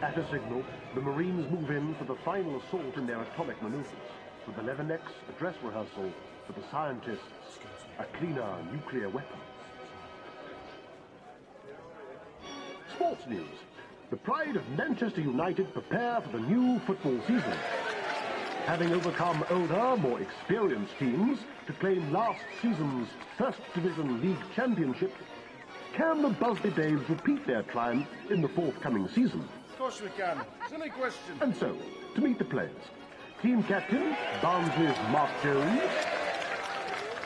At a signal, the Marines move in for the final assault in their atomic maneuvers, with the Leathernecks a dress rehearsal, for the scientists a cleaner nuclear weapon. Sports news. The pride of Manchester United prepare for the new football season. Having overcome older, more experienced teams to claim last season's First Division League Championship, can the Busby Babes repeat their triumph in the forthcoming season? Of course we can. Silly question. And so, to meet the players, team captain, Barnsley's Mark Jones,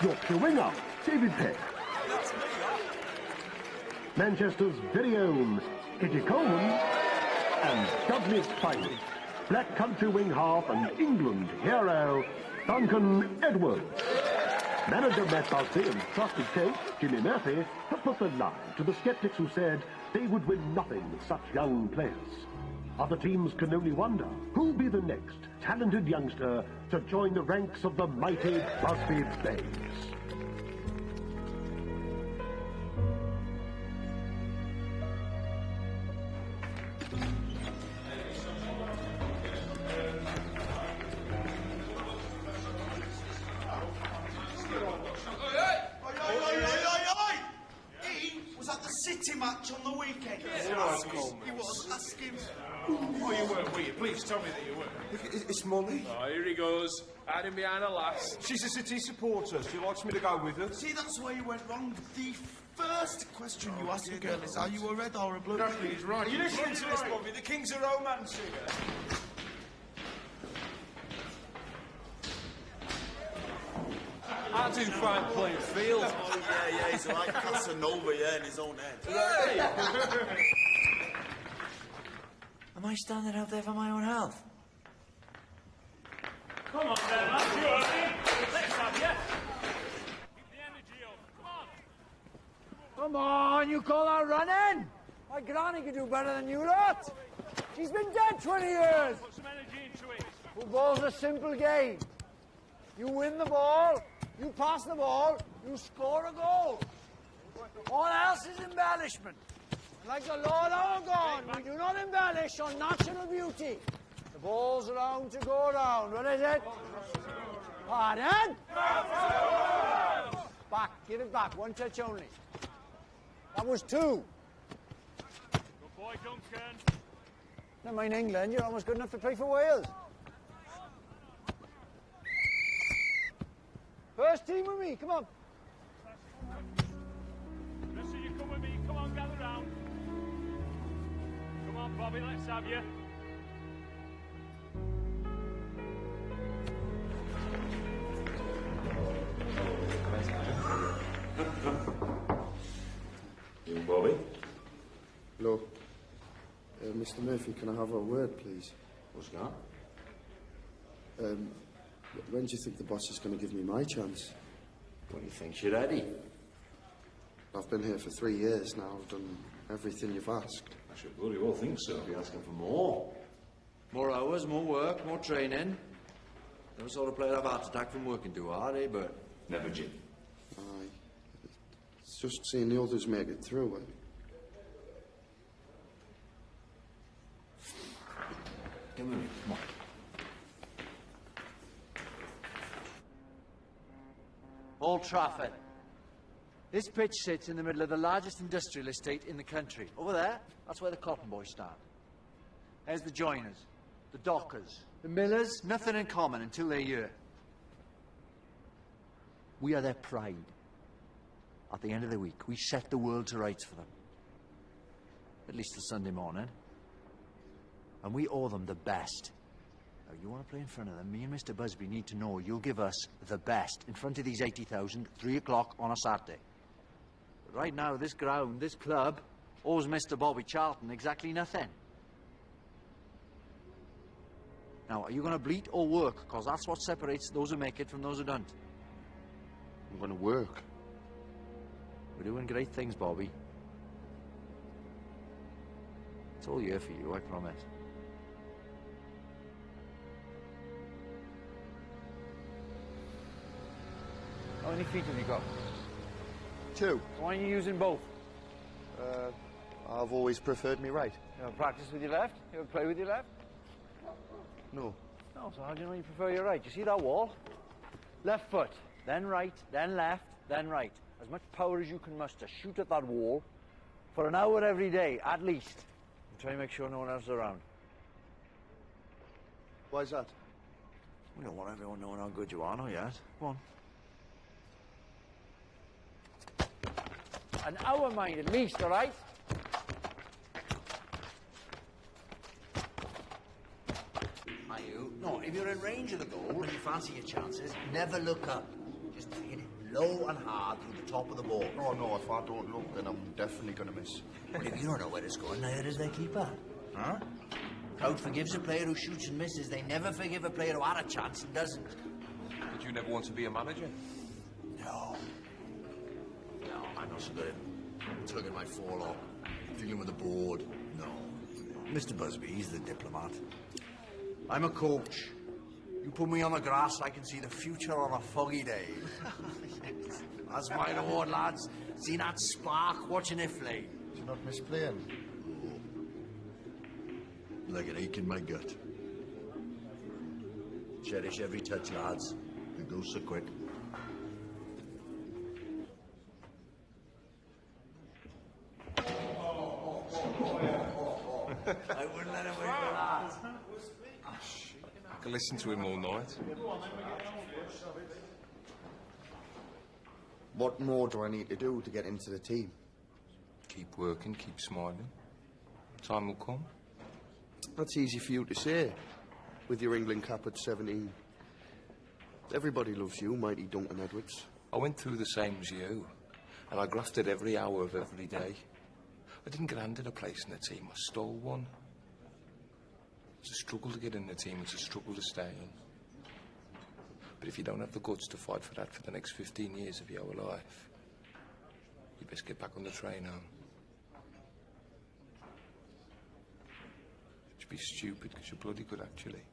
Yorkshire winger, David Peck, Manchester's very own Eddie Coleman, and Dudley's finest, Black Country wing half and England hero, Duncan Edwards. Manager Matt Busby and trusted coach Jimmy Murphy have put the lie to the sceptics who said they would win nothing with such young players. Other teams can only wonder who'll be the next talented youngster to join the ranks of the mighty Busby Babes. Match on the weekend. He was. Ask him. Oh, you weren't, were you? Please tell me that you weren't. It's Molly. Oh, here he goes. Hiding behind a lass. She's a City supporter. She likes me to go with her. See, that's where you went wrong. The first question you ask a girl is, are you a red or a blue? Exactly, he's right. Are you listening to this, Bobby? The King's a romance singer. I do fine playing field. Oh, yeah, he's like Casanova, in his own head. Hey! Am I standing out there for my own health? Come on then, lads, you early. Let's have you. Keep the energy up, come on. Come on, you call that running? My granny could do better than you lot. She's been dead 20 years. Put some energy into it. Football's a simple game. You win the ball, you pass the ball, you score a goal. All else is embellishment. Like the Lord our God, we do not embellish on natural beauty. The ball's around to go around. What is it? Pardon? Back, give it back. One touch only. That was two. Good boy, Duncan. Never mind England, you're almost good enough to play for Wales. First team with me, come on. Let's see you come with me. Come on, gather round. Come on, Bobby, let's have you. You, Bobby? Hello. Mr. Murphy, can I have a word, please? What's that? When do you think the boss is going to give me my chance? When you think you're ready? I've been here for 3 years now. I've done everything you've asked. I should bloody well think so. Be asking for more. More hours, more work, more training. Never sort of player have a heart attack from working too hard, eh, but... Never, Jim. Aye. It's just seeing the others make it through. Come on, come on. Old Trafford. This pitch sits in the middle of the largest industrial estate in the country. Over there, that's where the cotton boys start. There's the joiners, the dockers, the millers, nothing in common until they're here. We are their pride. At the end of the week, we set the world to rights for them. At least till Sunday morning. And we owe them the best. Now, you want to play in front of them, me and Mr. Busby need to know you'll give us the best in front of these 80,000, 3 o'clock on a Saturday. But right now, this ground, this club, owes Mr. Bobby Charlton exactly nothing. Now, are you going to bleat or work? Because that's what separates those who make it from those who don't. I'm going to work. We're doing great things, Bobby. It's all year for you, I promise. How many feet have you got? 2. Why are you using both? I've always preferred me right. You ever practice with your left? You ever play with your left? No. No, so how do you know you prefer your right? You see that wall? Left foot, then right, then left, then right. As much power as you can muster. Shoot at that wall for an hour every day, at least. And try and make sure no one else is around. Why's that? We don't want everyone knowing how good you are, not yet. Go on. An hour, mind, at least, all right? Are you? No, if you're in range of the goal and you fancy your chances, never look up. Just hit it low and hard through the top of the ball. Oh, no, if I don't look, then I'm definitely going to miss. But if you don't know where it's going, neither does their keeper. Huh? Crowd forgives a player who shoots and misses. They never forgive a player who had a chance and doesn't. Did you never want to be a manager? No. No, I'm not so good at tugging my forelock, dealing with the board. No. Mr. Busby, he's the diplomat. I'm a coach. You put me on the grass, I can see the future on a foggy day. Yes. That's my reward, lads. See that spark, watching it flame. Do you not miss playing? Like an ache in my gut. Cherish every touch, lads. It goes so quick. I wouldn't let him wait for that. I can listen to him all night. What more do I need to do to get into the team? Keep working, keep smiling. Time will come. That's easy for you to say, with your England cap at 17. Everybody loves you, mighty Duncan Edwards. I went through the same as you, and I grafted every hour of every day. I didn't get handed a place in the team, I stole one. It's a struggle to get in the team, it's a struggle to stay in. But if you don't have the guts to fight for that for the next 15 years of your life, you best get back on the train home. Be stupid because you're bloody good, actually.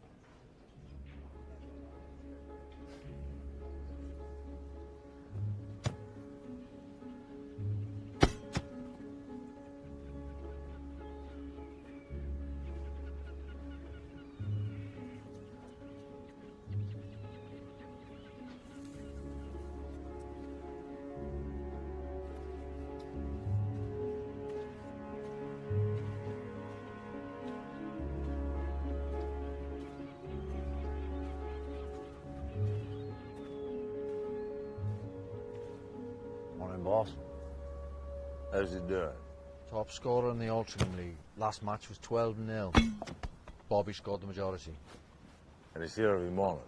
Morning, boss. How's he doing? Top scorer in the Altrincham League. Last match was 12-0. Bobby scored the majority. And he's here every morning.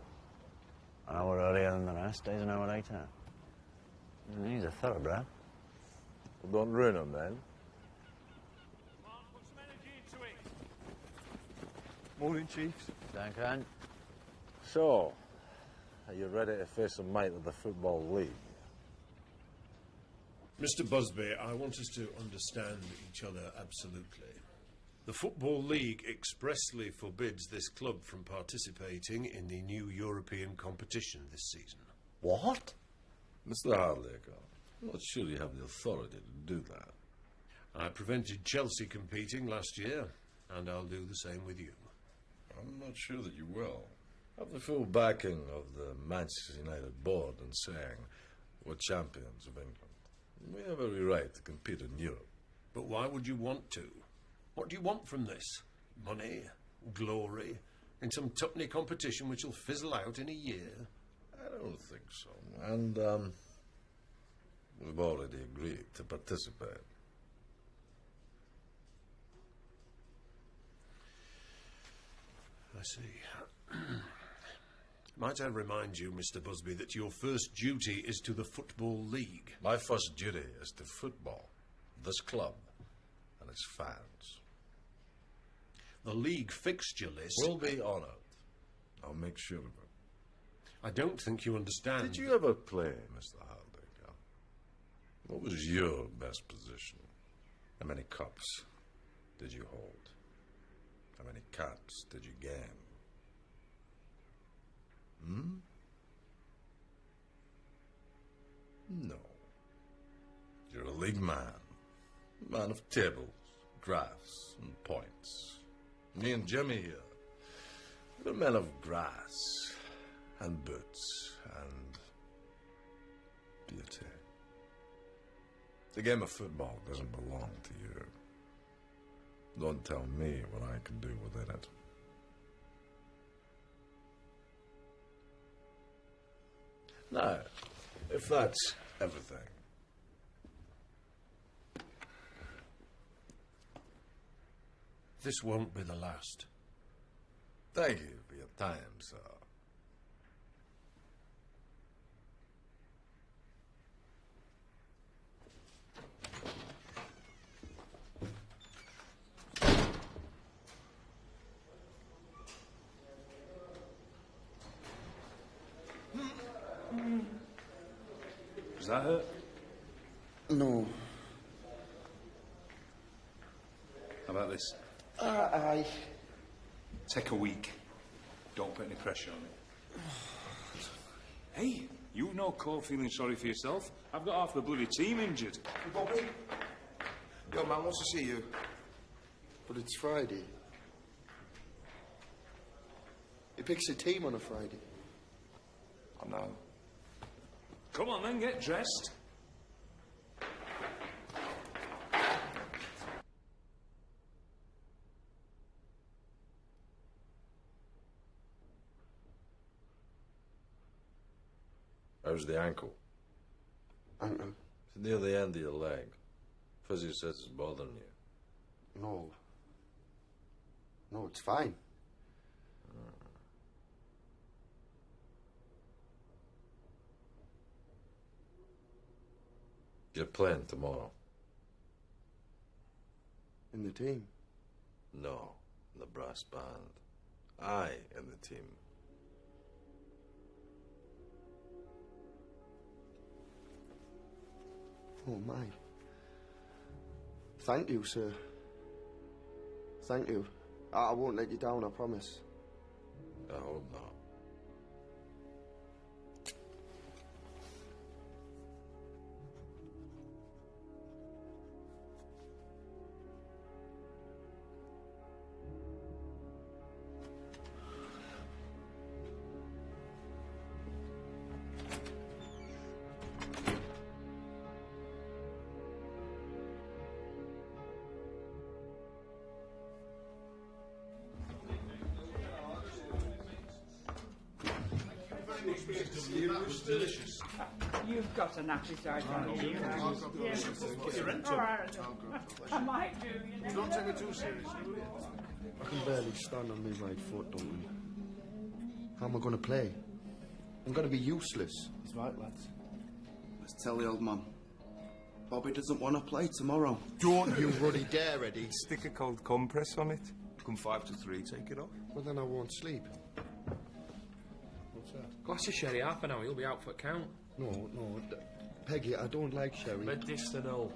An hour earlier than the rest, stays an hour later. He's a thoroughbred. Well, don't ruin him, then. Come on, put some energy into it. Morning, Chiefs. Duncan. So, are you ready to face a mate of the Football League? Mr. Busby, I want us to understand each other absolutely. The Football League expressly forbids this club from participating in the new European competition this season. What? Mr. Hardacre, I'm not sure you have the authority to do that. I prevented Chelsea competing last year, and I'll do the same with you. I'm not sure that you will. Have the full backing of the Manchester United board and saying we're champions of England. We have every right to compete in Europe. But why would you want to? What do you want from this? Money? Glory? In some tuppenny competition which will fizzle out in a year? I don't think so. And, we've already agreed to participate. I see. Might I remind you, Mr. Busby, that your first duty is to the Football League? My first duty is to football, this club, and its fans. The league fixture list... We'll be on it. I'll make sure of it. I don't think you understand... Did you ever play, Mr. Hardacre? What was your best position? How many cups did you hold? How many caps did you gain? No. You're a league man. Man of tables. graphs and points. Me and Jimmy here, we're men of grass and boots and beauty. The game of football doesn't belong to you. Don't tell me what I can do within it. Now, if that's everything, this won't be the last. thank you for your time, sir. Does that hurt? No. How about this? Aye. Take a week. Don't put any pressure on it. Hey, you've no call feeling sorry for yourself. I've got half the bloody team injured. Bobby? Your man wants to see you. But it's Friday. He picks a team on a Friday. I know. Come on then, get dressed. How's the ankle? Ankle? It's near the end of your leg. Fuzzy says it's bothering you. No. No, it's fine. You're playing tomorrow. In the team? No, in the brass band. I in the team. Oh, my. Thank you, sir. Thank you. I won't let you down, I promise. I hope not. Delicious. You've got a nasty side on you. All right. I might do, you know. Don't take it too seriously, will you? I can barely stand on my right foot, don't I? How am I going to play? I'm going to be useless. He's right, lads. Let's tell the old man. Bobby doesn't want to play tomorrow. Don't you ruddy dare, Eddie. Stick a cold compress on it. Come 5 to 3, take it off. Well, then I won't sleep. What's that? Glass of sherry, half an hour, you'll be out for count. No, Peggy, I don't like sherry. Medicinal.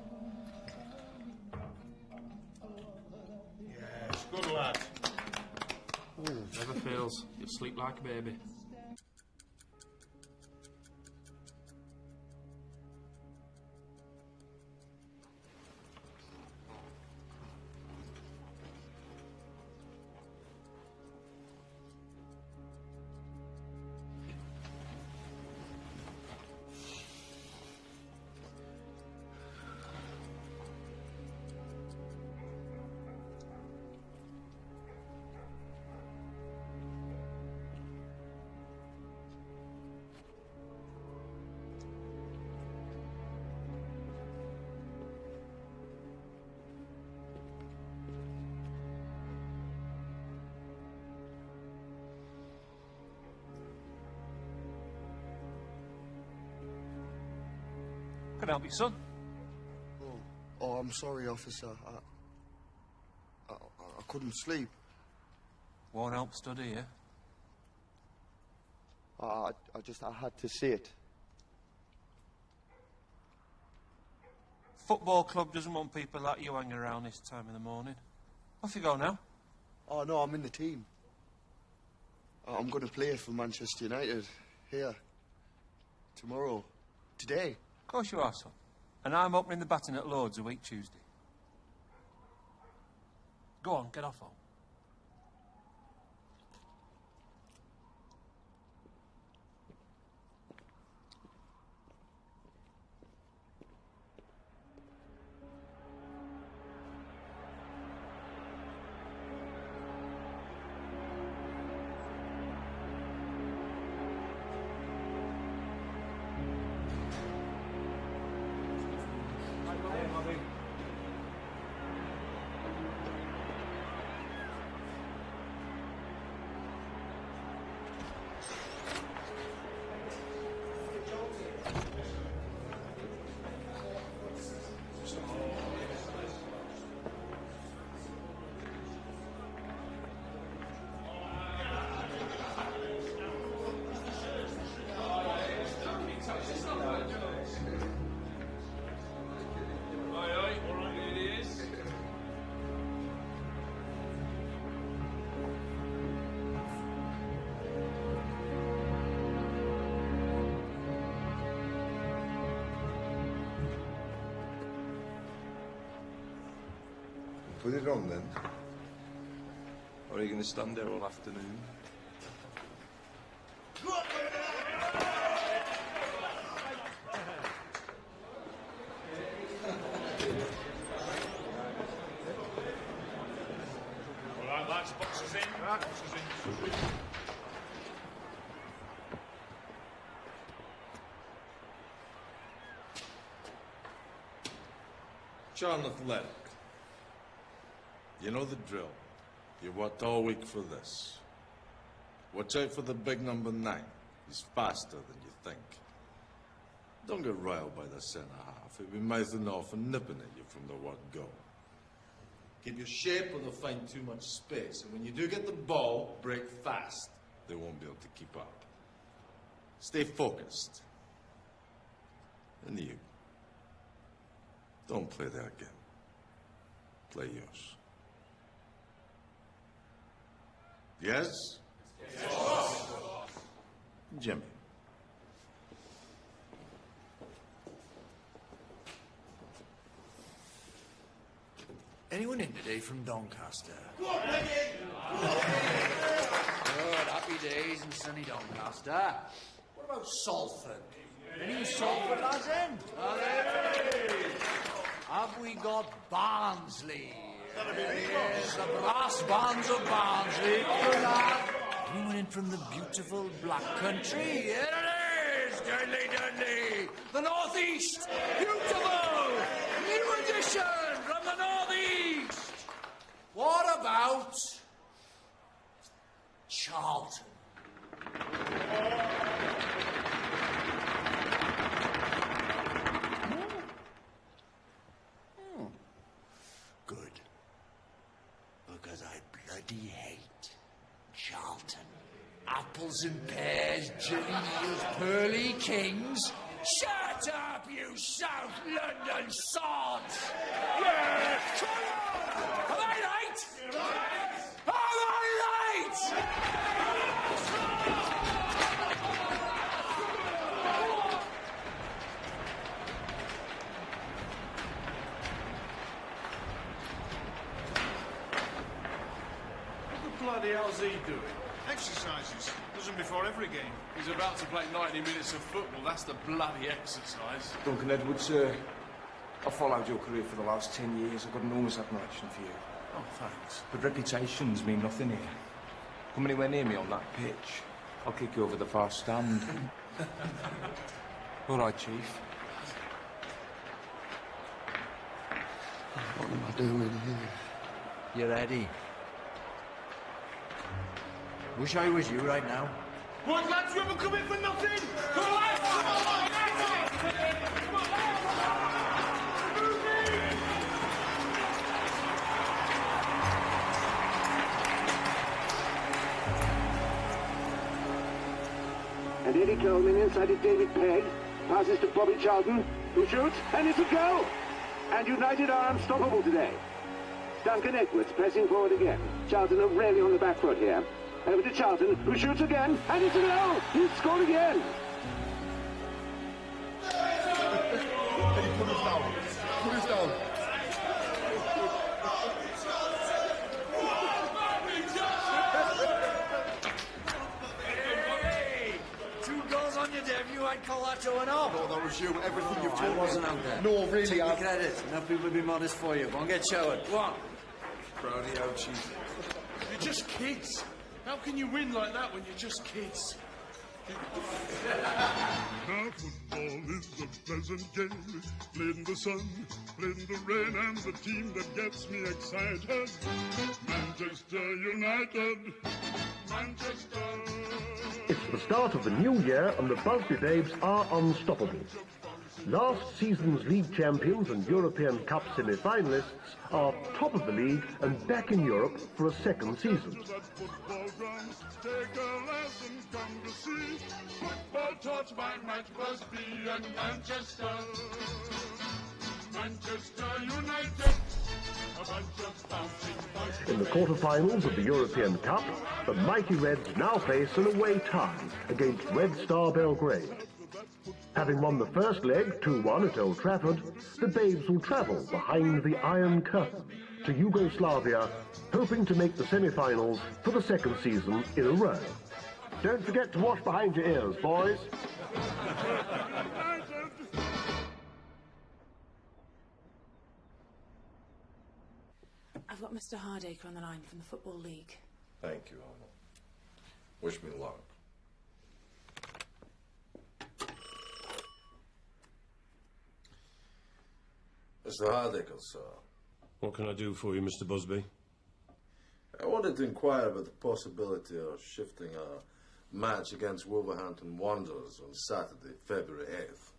Yes, good lad. Never fails. You'll sleep like a baby. Can I help you, son? Oh, I'm sorry, officer. I couldn't sleep. Won't help study, yeah? I had to see it. Football club doesn't want people like you hanging around this time in the morning. Off you go now. Oh, no, I'm in the team. I'm going to play for Manchester United. Here. Tomorrow. Today. Of course you are, son. And I'm opening the batting at Lord's a week Tuesday. Go on, get off home. Put it on then. Or are you going to stand there all afternoon? All right, lads, boxes in. Right, boxes in. John Athletic. You know the drill. You worked all week for this. Watch out for the big number 9. He's faster than you think. Don't get riled by the centre-half. He'll be mouthing off and nipping at you from the word go. Keep your shape or they'll find too much space. And when you do get the ball, break fast. They won't be able to keep up. Stay focused. And you. Don't play their game. Play yours. Yes? Yes. Jimmy. Anyone in today from Doncaster? Good, happy days in sunny Doncaster. What about Salford? Any Salford lads in? Have we got Barnsley? Yes, the brass bands of Barnsley. Anyone in from the beautiful Black Country? Here it is, Dudley. The North East. Beautiful. New edition from the North East. What about Charlton? Good. Because I bloody hate Charlton. Apples and pears, Jilly Eels, Pearly Kings. Shut up, you South London sods! Yeah, come on! Am I right? Am I right? What the bloody hell's he doing? Exercises. Does them before every game. He's about to play 90 minutes of football. That's the bloody exercise. Duncan Edwards, I've followed your career for the last 10 years. I've got enormous admiration for you. Oh, thanks. But reputations mean nothing here. Come anywhere near me on that pitch, I'll kick you over the far stand. All right, Chief. What am I doing here? You ready? Wish I was you right now. What, lads, you ever come in for nothing? Come on, lads! Come on, lads! Come on, lads! Move in! And Eddie Coleman inside it, David Pegg. Passes to Bobby Charlton, who shoots, and it's a goal! And United are unstoppable today. Duncan Edwards pressing forward again. Charlton are really on the back foot here. Over to Charlton, who shoots again, and it's a goal! He's scored again! Eddie, put us down. Put us down. was you, everything you've I told me. wasn't out there. No, really, Take the credit. Enough people have been modest for you. Go and get showered. Go on. Proud of you, Chief. You're just kids. How can you win like that when you're just kids? Now football is a pleasant game, played in the sun, played in the rain, and the team that gets me excited, Manchester United, Manchester. It's the start of the new year and the Busby Babes are unstoppable. Last season's league champions and European Cup semi-finalists are top of the league and back in Europe for a second season. Take a lesson, come to see football taught by Mike Busby and Manchester. Manchester United, a bunch of bouncing boys. In the quarter-finals of the European Cup, the mighty Reds now face an away tie against Red Star Belgrade. Having won the first leg 2-1 at Old Trafford, the Babes will travel behind the Iron Curtain to Yugoslavia, hoping to make the semi-finals for the second season in a row. Don't forget to wash behind your ears, boys. I've got Mr. Hardacre on the line from the Football League. Thank you, Alma. Wish me luck. Mr. Hardacre, sir. What can I do for you, Mr. Busby? I wanted to inquire about the possibility of shifting our match against Wolverhampton Wanderers on Saturday, February 8th.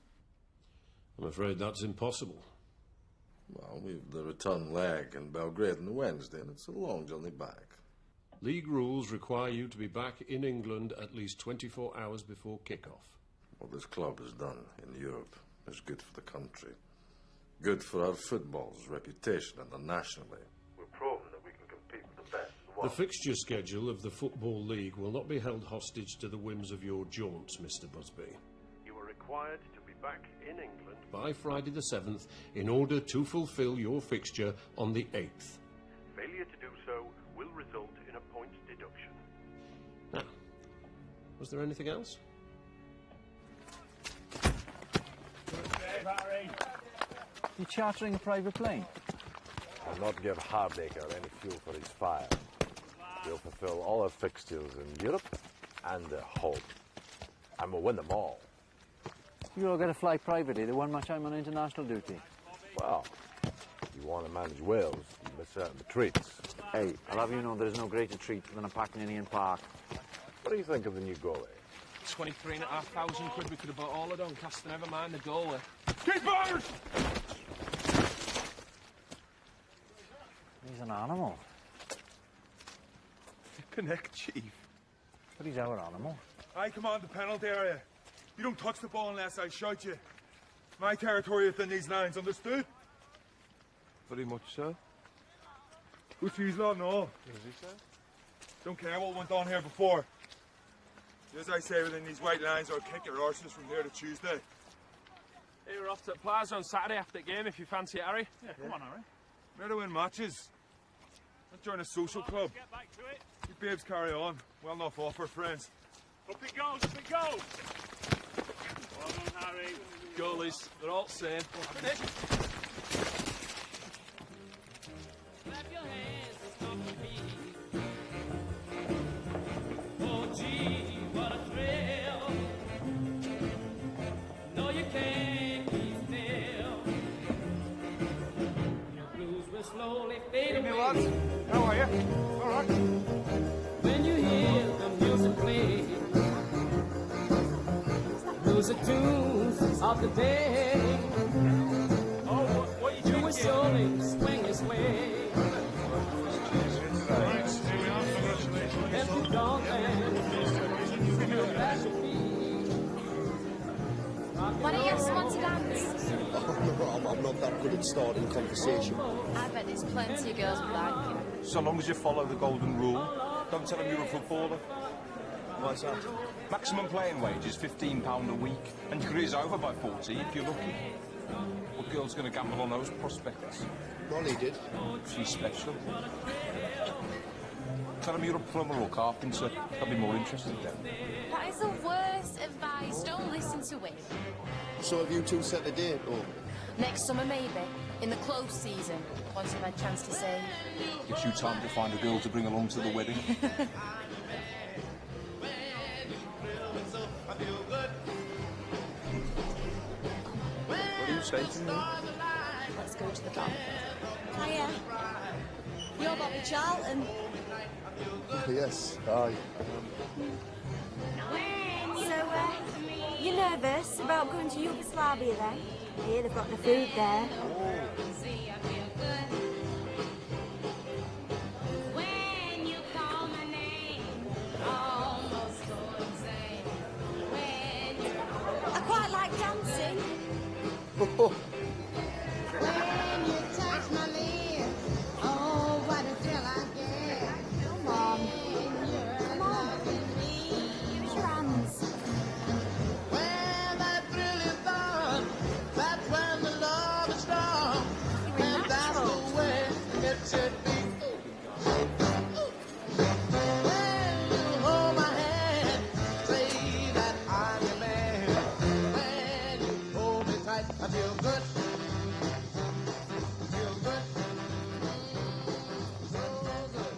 I'm afraid that's impossible. Well, we've the return leg in Belgrade on the Wednesday, and it's a long journey back. League rules require you to be back in England at least 24 hours before kick-off. What this club has done in Europe is good for the country. Good for our football's reputation internationally. We've proven that we can compete with the best in the world. The fixture schedule of the Football League will not be held hostage to the whims of your jaunts, Mr. Busby. You are required to be back in England By Friday the 7th, in order to fulfil your fixture on the 8th. Failure to do so will result in a points deduction. Now, was there anything else? You chartering a private plane? I'll not give Hardacre any fuel for his fire. We'll fulfill all our fixtures in Europe and at home. And we'll win them all. You all got to fly privately. The one much I'm on international duty. Well, if you want to manage Wales, you miss out on the treats. Hey, I'll have you know there is no greater treat than a pack in Indian Park. What do you think of the new goalie? 23,500 quid we could have bought all of Doncaster, never mind the goalie. Keepers! He's an animal. Connect, Chief. But he's our animal. I command the penalty area. You don't touch the ball unless I shout you. My territory within these lines, understood? Very much so. Who's his law? No. Is he, sir? Don't care what went on here before. As I say, within these white lines, I'll kick your arses from here to Tuesday. Hey, we're off to the plaza on Saturday after the game if you fancy it, Harry. Yeah, come on, Harry. We're to win matches. Not join a social club. Get back to it. You babes carry on. Well enough offer, friends. Up it goes, up it goes. Well done, Harry. Goalies, they're all the same. Finish. Clap your hands and stomp your feet. Oh, gee, what a thrill. No, you can't keep still. Your blues will slowly fade away. Lads, how are you? All right. When you hear the music play, music tunes of the day. Oh, what are you You doing? will surely swing his way. If you don't dance, you'll back your feet. Why don't you ask someone to dance? I'm not that good at starting conversation. I bet there's plenty of girls who like you. So long as you follow the golden rule, don't tell them you're a footballer. Why's that? Maximum playing wage is £15 a week, and your career's over by 40 if you're lucky. What girl's going to gamble on those prospects? Molly did. She's special. Tell them you're a plumber or carpenter. They'll be more interested then. That is the worst advice. Don't listen to him. So have you two set a date, or? Next summer, maybe. In the close season. Once I've had a chance to say. Gives you time to find a girl to bring along to the wedding. What do you say to me? Let's go to the bar. Hiya. You're Bobby Charlton. Yes, aye. So, you're nervous about going to Yugoslavia then? I hear they've got the food there. I quite like dancing. When you touch my lips, oh, what a thrill I get. Come on. Come on. Give us your hands. When that thrill is on, that's when the love is strong. And that's the way it should be. When you hold my hand, say that I'm your man. When you hold me tight, I feel good. Feel good. So good.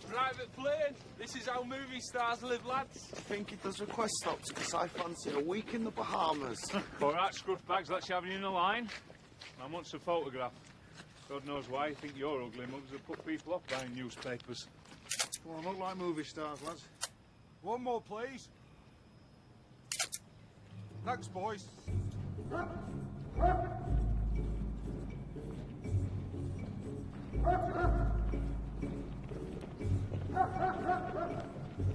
Private plane. This is how movie stars live, lads. I think it does request stops because I fancy a week in the Bahamas. All right, scruff bags, let's have you in the line. I want a photograph. God knows why you think your ugly mugs have put people off buying newspapers. Well, not like movie stars, lads. One more, please. Thanks, boys.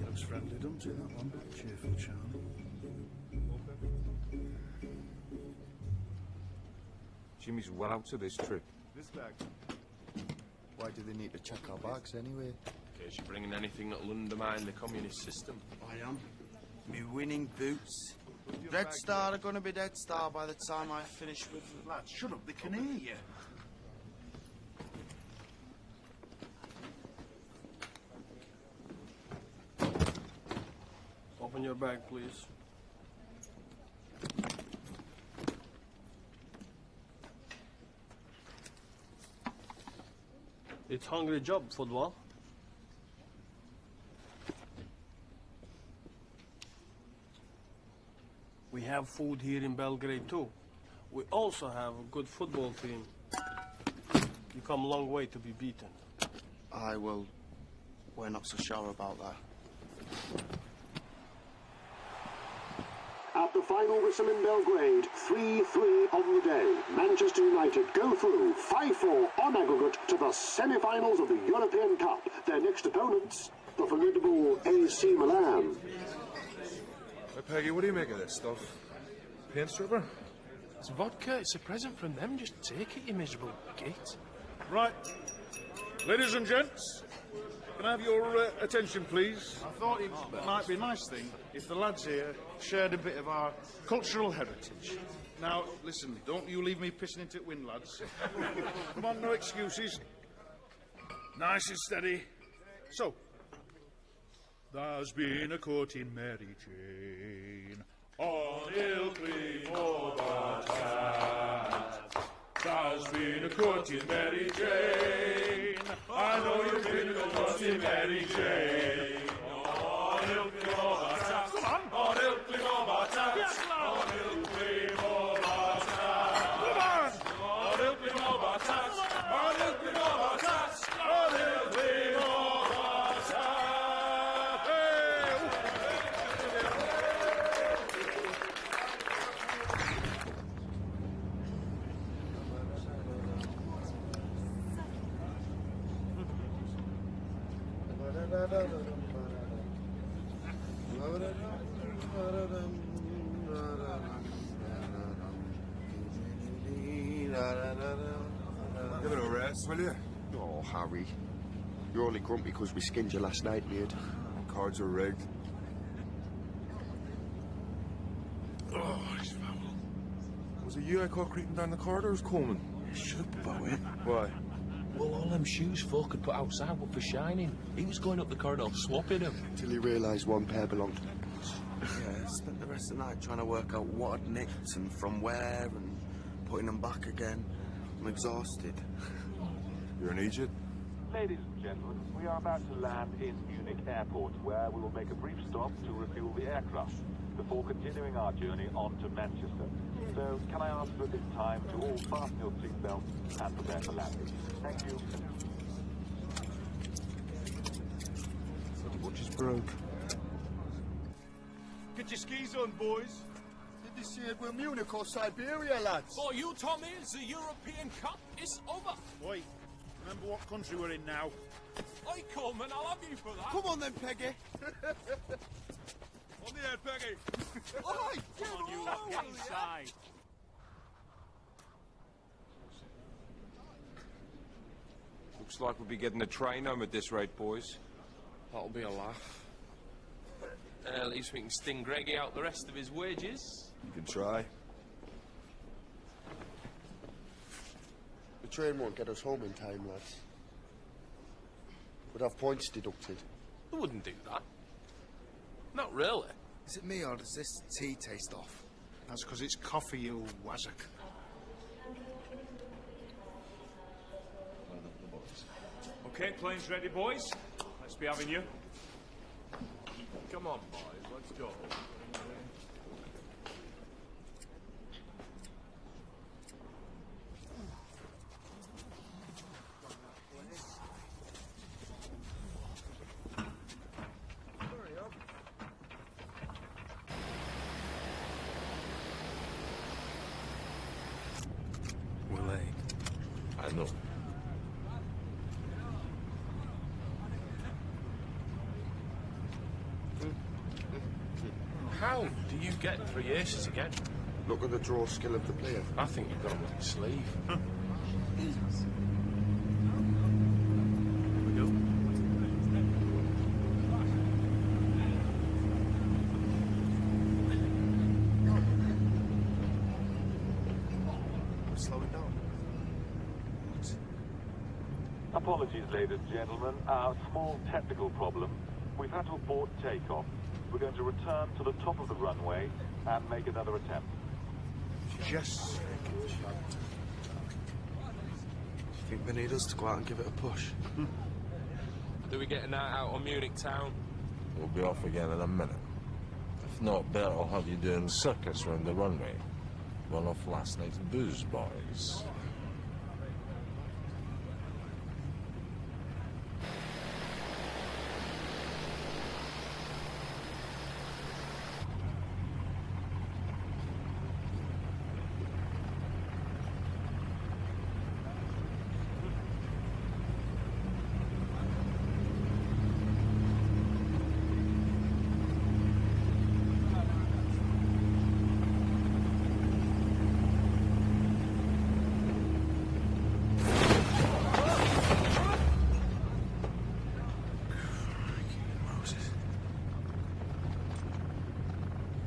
Looks friendly, doesn't it, that one? Cheerful Charlie. Jimmy's well out of this trip. This bag. Why do they need to check our bags anyway? In case you're bringing anything that'll undermine the communist system. I am. Me winning boots. Red Star are gonna be Dead Star by the time I finish with them. Lads, shut up, they can hear you. Open your bag, please. It's hungry job, football. We have food here in Belgrade too. We also have a good football team. You come a long way to be beaten. I will. We're not so sure about that. At the final whistle in Belgrade, 3-3 on the day. Manchester United go through 5-4 on aggregate to the semi-finals of the European Cup. Their next opponents, the formidable AC Milan. Hey, Peggy, what do you make of this stuff? Paint stripper? It's vodka. It's a present from them. Just take it, you miserable git. Right. Ladies and gents, can I have your attention, please? I thought it might be a nice thing if the lads here shared a bit of our cultural heritage. Now, listen, don't you leave me pissing into the wind, lads. Come on, no excuses. Nice and steady. So, there's been a courting Mary Jane on Ilkley Moor Batat. There's been a courting Mary Jane. I know you've been a courting Mary Jane. On Ilkley Moor Batat. Come on. On Ilkley Moor Batat. Yes, on Ilkley Moor Batat. Come on. On Ilkley Moor Batat. On Ilkley Moor Batat. On Ilkley Moor Batat. Give it a rest, will you? Oh, Harry. You're only grumpy because we skinned you last night, mate. Cards are rigged. Oh, it's foul. Was it you I caught creeping down the corridors, Coleman? Shut up about it. Why? Well, all them shoes folk had put outside were for shining. He was going up the corridor swapping them. Till he realised one pair belonged to me. Yeah, I spent the rest of the night trying to work out what I'd nicked and from where and putting them back again. I'm exhausted. You're in Egypt? Ladies and gentlemen, we are about to land in Munich Airport, where we will make a brief stop to refuel the aircraft before continuing our journey on to Manchester. So, can I ask for this time to all fasten your seatbelts and prepare for landing? Thank you. What just broke? Get your skis on, boys. Did you see it with Munich or Siberia, lads? For you, Tommy, the European Cup is over. Wait, remember what country we're in now? Oi, Coleman, I'll have you for that. Come on then, Peggy. On the head, Peggy. Oi, Come on, you lot, get inside. Looks like we'll be getting a train home at this rate, boys. That'll be a laugh. At least we can sting Greggy out the rest of his wages. You can try. The train won't get us home in time, lads. We'd have points deducted. They wouldn't do that. Not really. Is it me or does this tea taste off? That's because it's coffee, you wazzock. Okay, plane's ready, boys. Let's be having you. Come on, boys, let's go. We're late. I know. How do you get 3 aces again? Look at the draw skill of the player. I think you've got him on your sleeve. Slow it down. Apologies, ladies and gentlemen. A small technical problem. We've had to abort takeoff. We're going to return to the top of the runway and make another attempt. Just Think they need us to go out and give it a push? Do we get a night out on Munich town? We'll be off again in a minute. If not, better I'll have you doing circus around the runway. One off last night's booze, boys.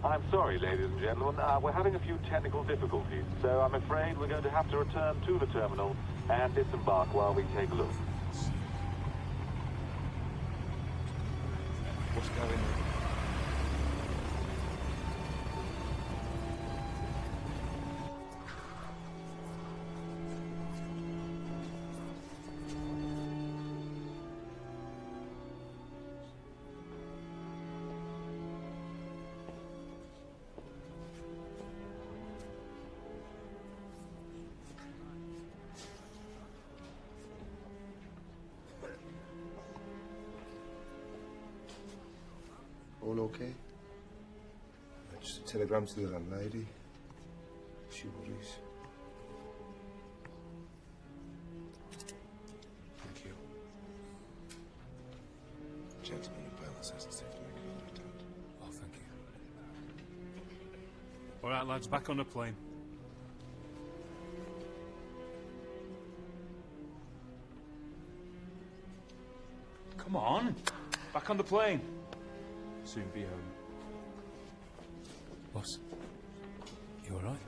I'm sorry, ladies and gentlemen. We're having a few technical difficulties, so I'm afraid we're going to have to return to the terminal and disembark while we take a look. What's going on? All okay? Just a telegram to the landlady. She worries. Thank you. Gentlemen, the pilot says it's safe to make another attempt. Oh, thank you. All right, lads, back on the plane. Come on, back on the plane. Soon be home. Boss, you all right?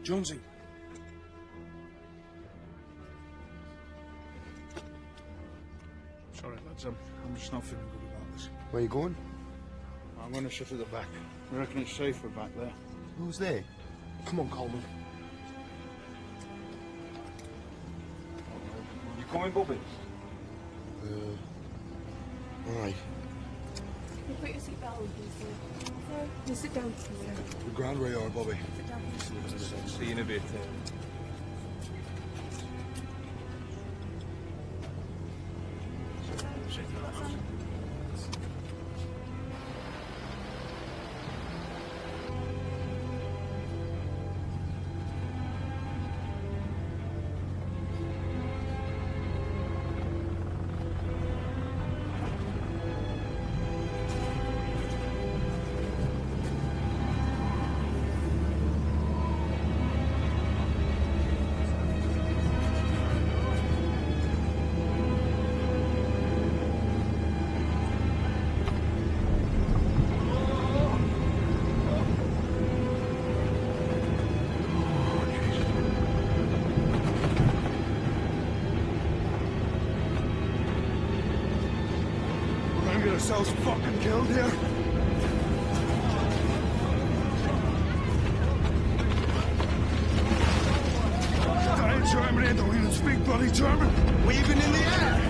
Jonesy. Sorry, lads, I'm just not feeling good about this. Where you going? I'm going to sit at the back. I reckon it's safer back there. Who's there? Come on, Coleman. You coming, Bobby? Aye. You put your seatbelt on, please, sir. Sir, you sit down. The ground where you are, Bobby. Sit down. See you in a bit. Ourselves fucking killed here. I ain't Germany, I don't even speak bloody German. Weaving in the air.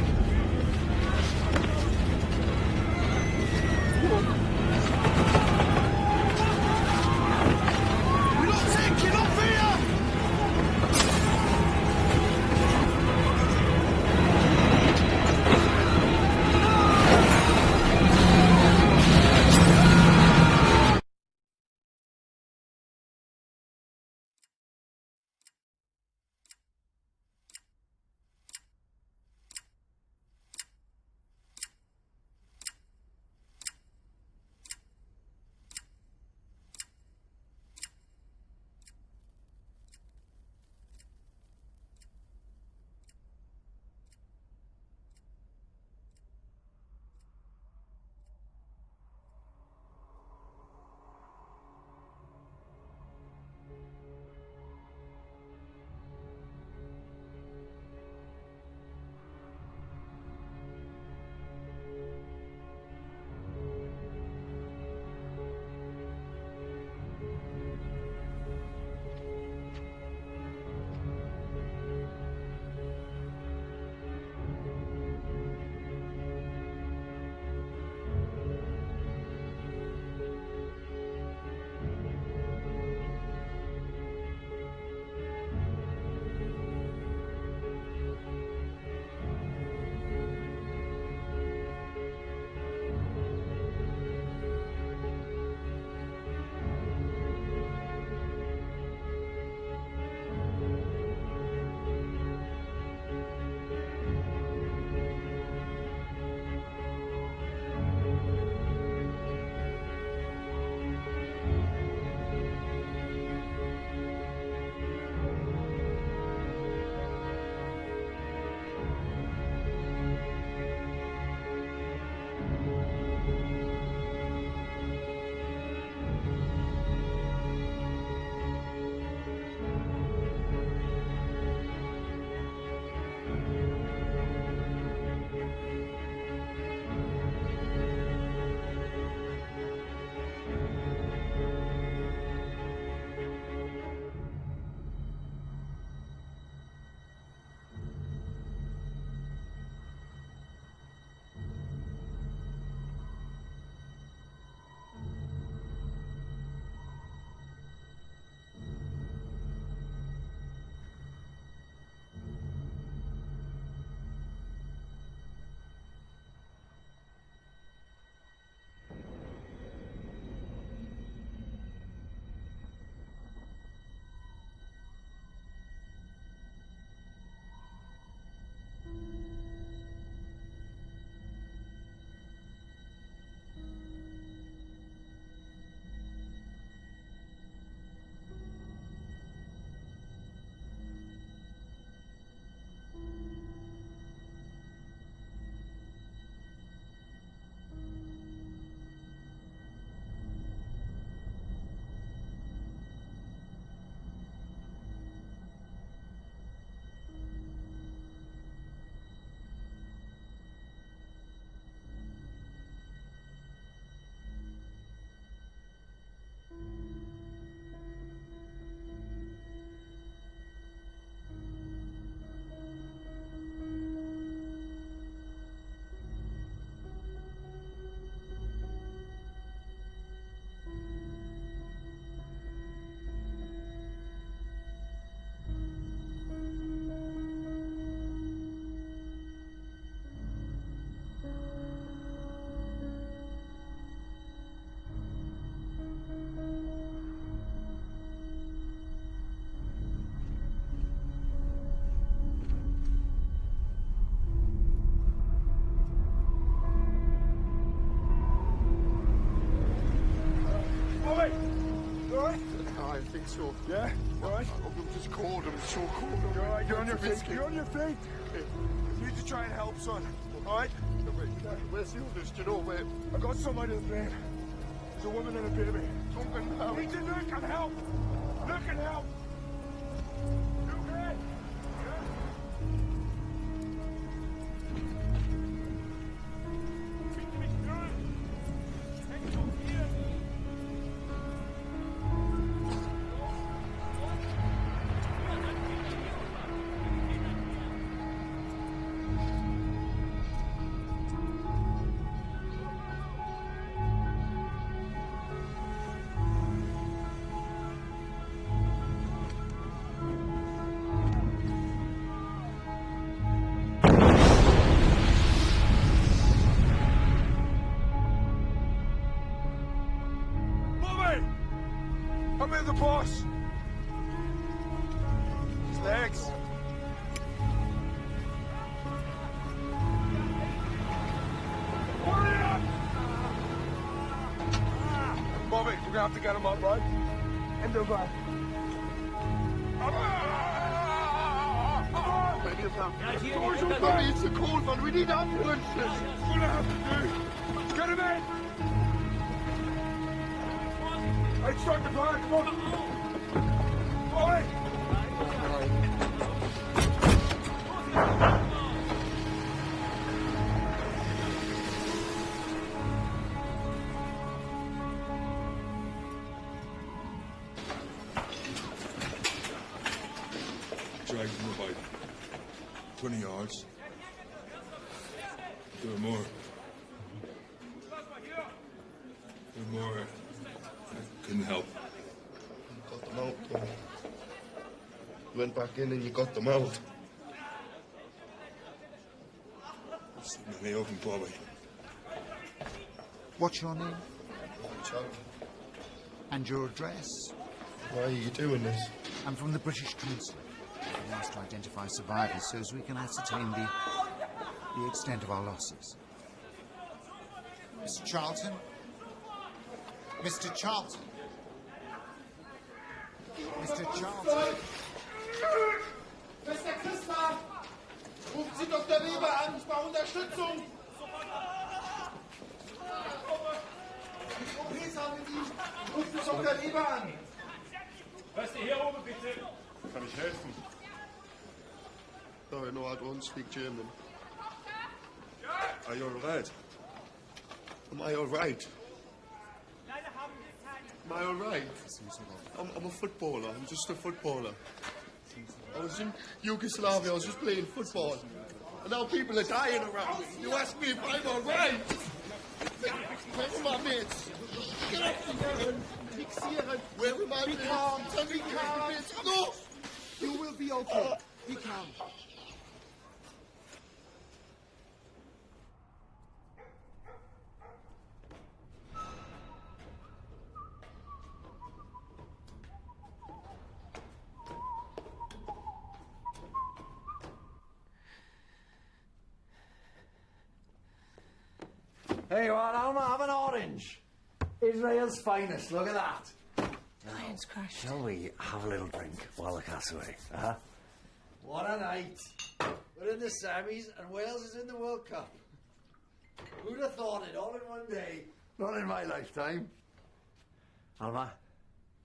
We don't take it up here. I think so. Yeah? All right? I'm just cold. I'm so cold. You're all right. You're on your feet. You're on your feet. You need to try and help, son. All right? Where's the others? Do you know where? I got somebody to blame. There's a woman and a baby. You need to look and help. Look and help. You okay? I'm in the boss. His legs. Hurry up! Bobby, we're gonna have to get him up, right? And the back. Bobby, it's a cold one. We need ambulances. What do I have to do? Get him in! Hey, start the fire, come on! Boy! Dragged him about 20 yards. There were more. I couldn't help. Got them out, Tommy. You went back in and you got them out. Lay open, Bobby. What's your name? Charlie. And your address? Why are you doing this? I'm from the British Consulate. We asked to identify survivors so as we can ascertain the extent of our losses. Mr. Charlton? Mr. Charlton? Mr. Charlton? Mr. Christoph! Rufen Sie Dr. Weber an, ich brauche Unterstützung! Rufen Sie Dr. Weber an! Was ist hier oben, bitte? Kann ich helfen? No, no, I don't speak German. Are you all right? Am I all right? Am I all right? I'm a footballer. I'm just a footballer. I was in Yugoslavia. I was just playing football. And now people are dying around me. You ask me if I'm all right? Where are my mates? Get up! Where are my mates? Tell me where are my mates? No! You will be okay. Be calm. Hey, what? Alma, have an orange. Israel's finest. Look at that. Lions crashed. Shall we have a little drink while the cat's away? Huh? What a night. We're in the semis and Wales is in the World Cup. Who'd have thought it all in one day? Not in my lifetime. Alma?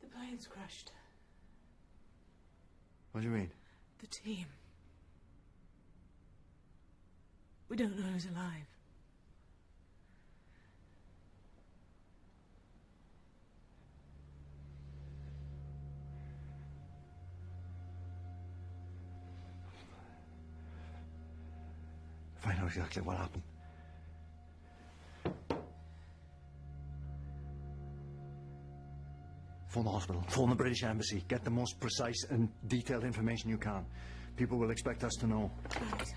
The planes crashed. What do you mean? The team. We don't know who's alive. Find out exactly what happened. Phone the hospital. Phone the British Embassy. Get the most precise and detailed information you can. People will expect us to know. Right.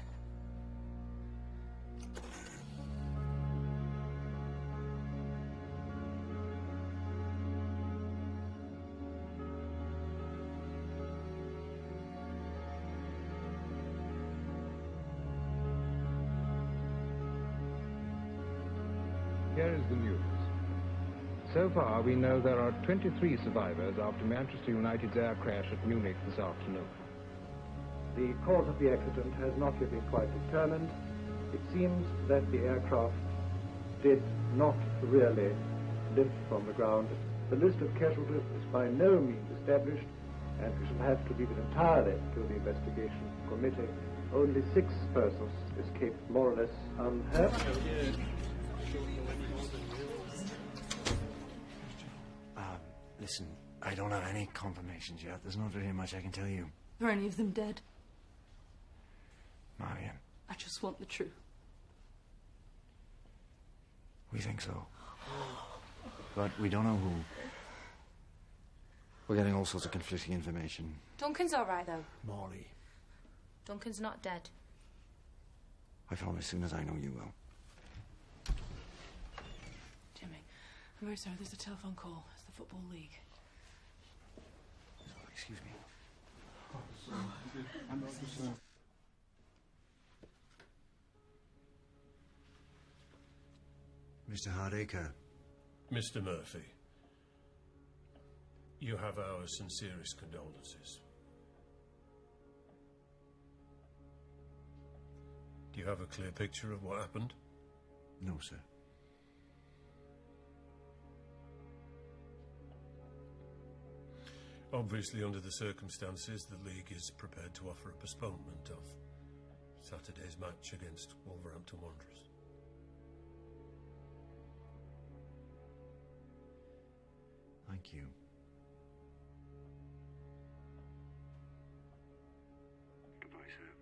Here is the news. So far, we know there are 23 survivors after Manchester United's air crash at Munich this afternoon. The cause of the accident has not yet been quite determined. It seems that the aircraft did not really lift from the ground. The list of casualties is by no means established, and we shall have to leave it entirely to the investigation committee. Only 6 persons escaped more or less unhurt. Listen, I don't have any confirmations yet. There's not really much I can tell you. Are any of them dead? Marion, I just want the truth. we think so. But we don't know who. We're getting all sorts of conflicting information. Duncan's all right, though. Molly, Duncan's not dead. I found as soon as I know you will. Jimmy, I'm very sorry. There's a telephone call. It's the Football League. Excuse me. Mr. Hardacre. Mr. Murphy, you have our sincerest condolences. Do you have a clear picture of what happened? No, sir. Obviously, under the circumstances, the league is prepared to offer a postponement of Saturday's match against Wolverhampton Wanderers. Thank you. Goodbye, sir.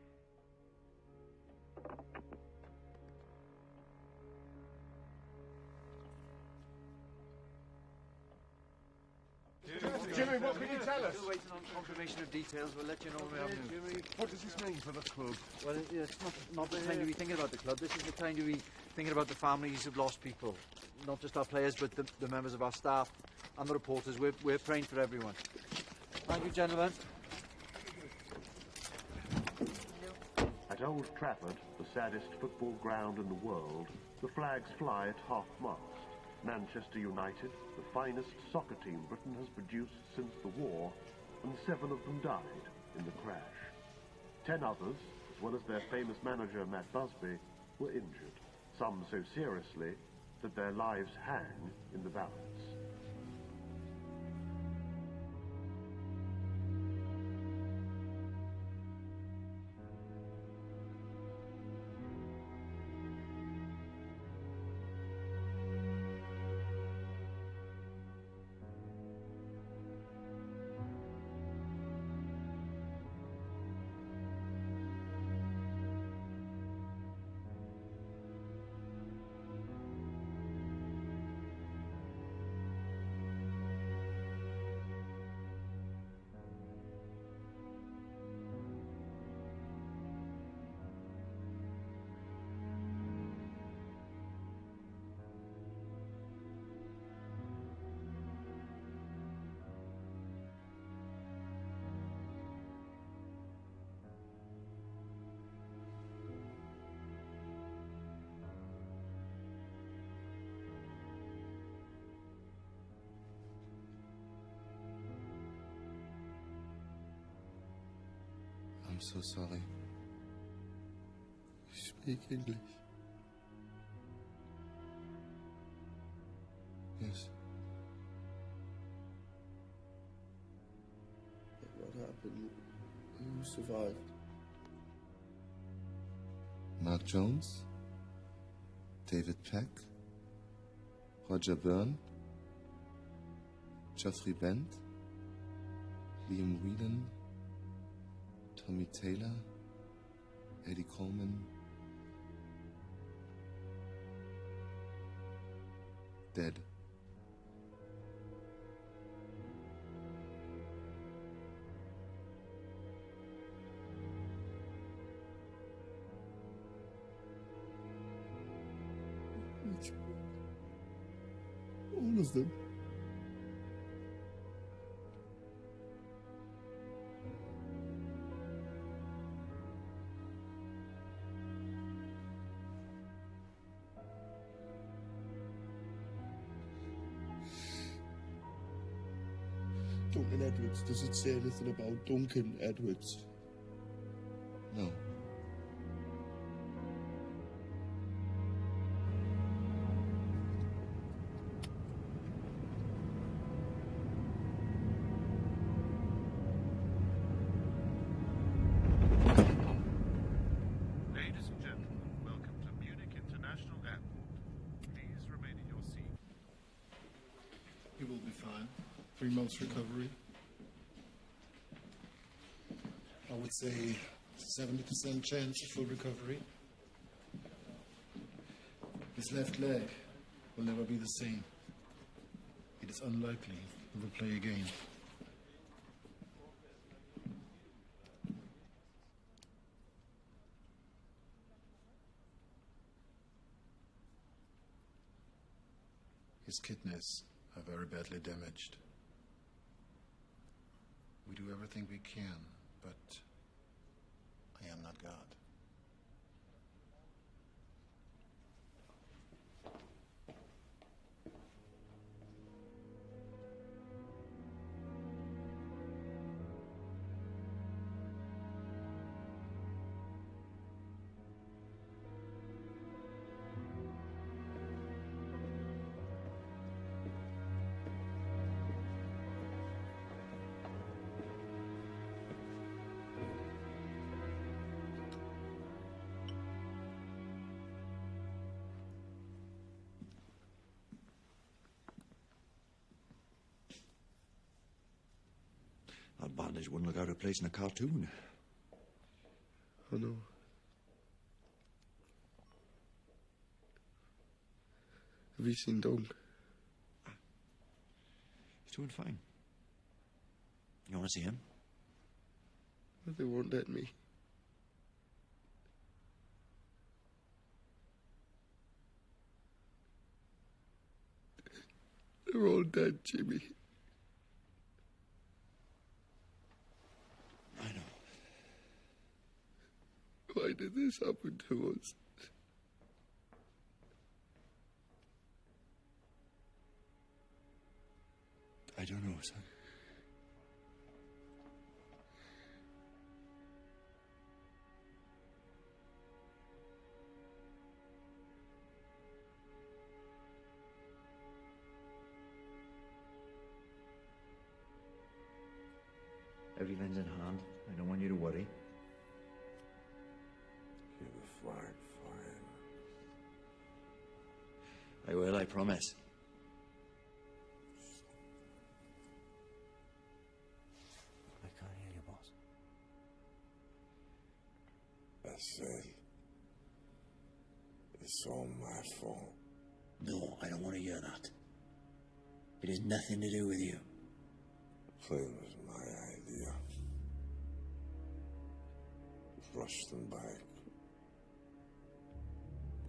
Jimmy, what can you tell us? Still waiting on confirmation of details. We'll let you know when we have news. Jimmy, what does this mean for the club? Well, it's not the time to be thinking about the club. This is the time to be thinking about the families who've lost people. Not just our players, but the members of our staff and the reporters. We're praying for everyone. Thank you, gentlemen. At Old Trafford, the saddest football ground in the world, the flags fly at half-mast. Manchester United, the finest soccer team Britain has produced since the war, and 7 of them died in the crash. 10 others, as well as their famous manager Matt Busby, were injured, some so seriously that their lives hang in the balance. I'm so sorry. You speak English? Yes. But what happened? Who survived? Mark Jones? David Peck? Roger Byrne? Geoffrey Bent? Liam Whelan? Tommy Taylor, Eddie Coleman, dead. All of them. Duncan Edwards. Does it say anything about Duncan Edwards? No. Ladies and gentlemen, welcome to Munich International Airport. Please remain in your seat. He will be fine. 3 months recovery. I would say 70% chance of full recovery. His left leg will never be the same. It is unlikely he will play again. His kidneys are very badly damaged. We do everything we can, but I am not God. That bandage wouldn't look out of place in a cartoon. I know. Have you seen Doug? He's doing fine. You want to see him? But they won't let me. They're all dead, Jimmy. I know. Why did this happen to us? I don't know, son. Everything's in hand. I don't want you to worry. You're the flag flying. I will, I promise. I can't hear you, boss. I said, it's all my fault. No, I don't want to hear that. It has nothing to do with you. The plane was my idea. Rushed them back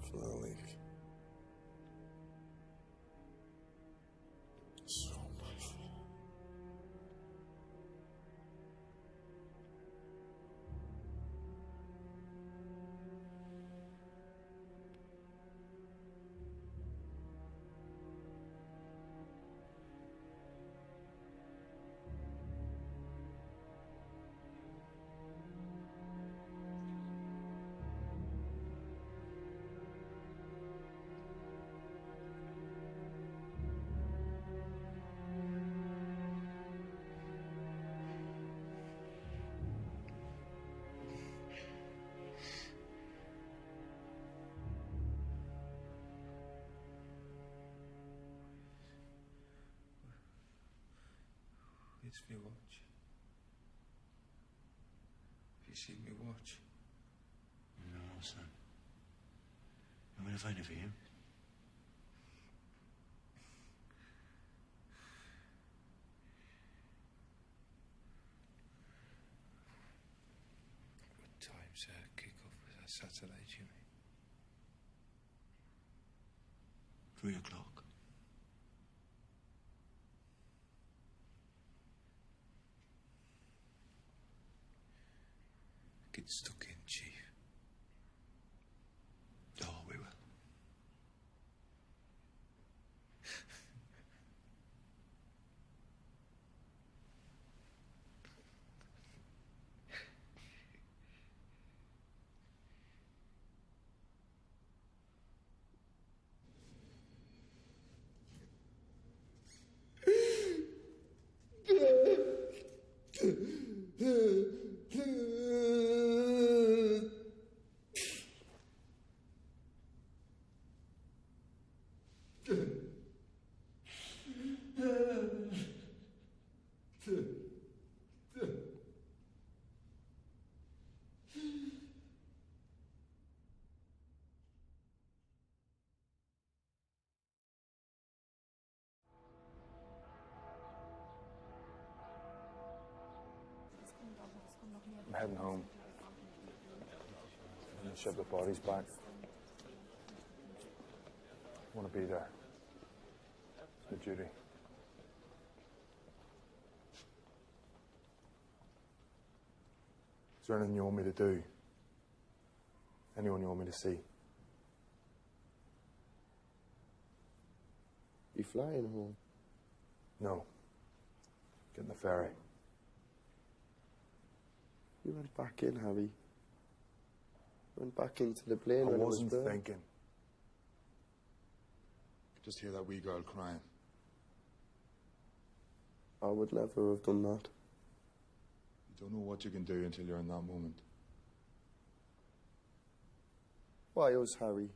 from the leak. So my fault. It's me watch. Have you seen me watch? No, son. I'm going to find it for you. What time's kick-off? Was that Saturday, Jimmy? 3 o'clock. Get stuck in, Chief. Oh, we will. I'm heading home. I'm gonna ship the bodies back. I want to be there. It's my duty. Is there anything you want me to do? Anyone you want me to see? You flying home? No. Getting the ferry. You went back in, Harry. Went back into the plane I when wasn't it was thinking. Just hear that wee girl crying. I would never have done that. You don't know what you can do until you're in that moment. Why us, Harry?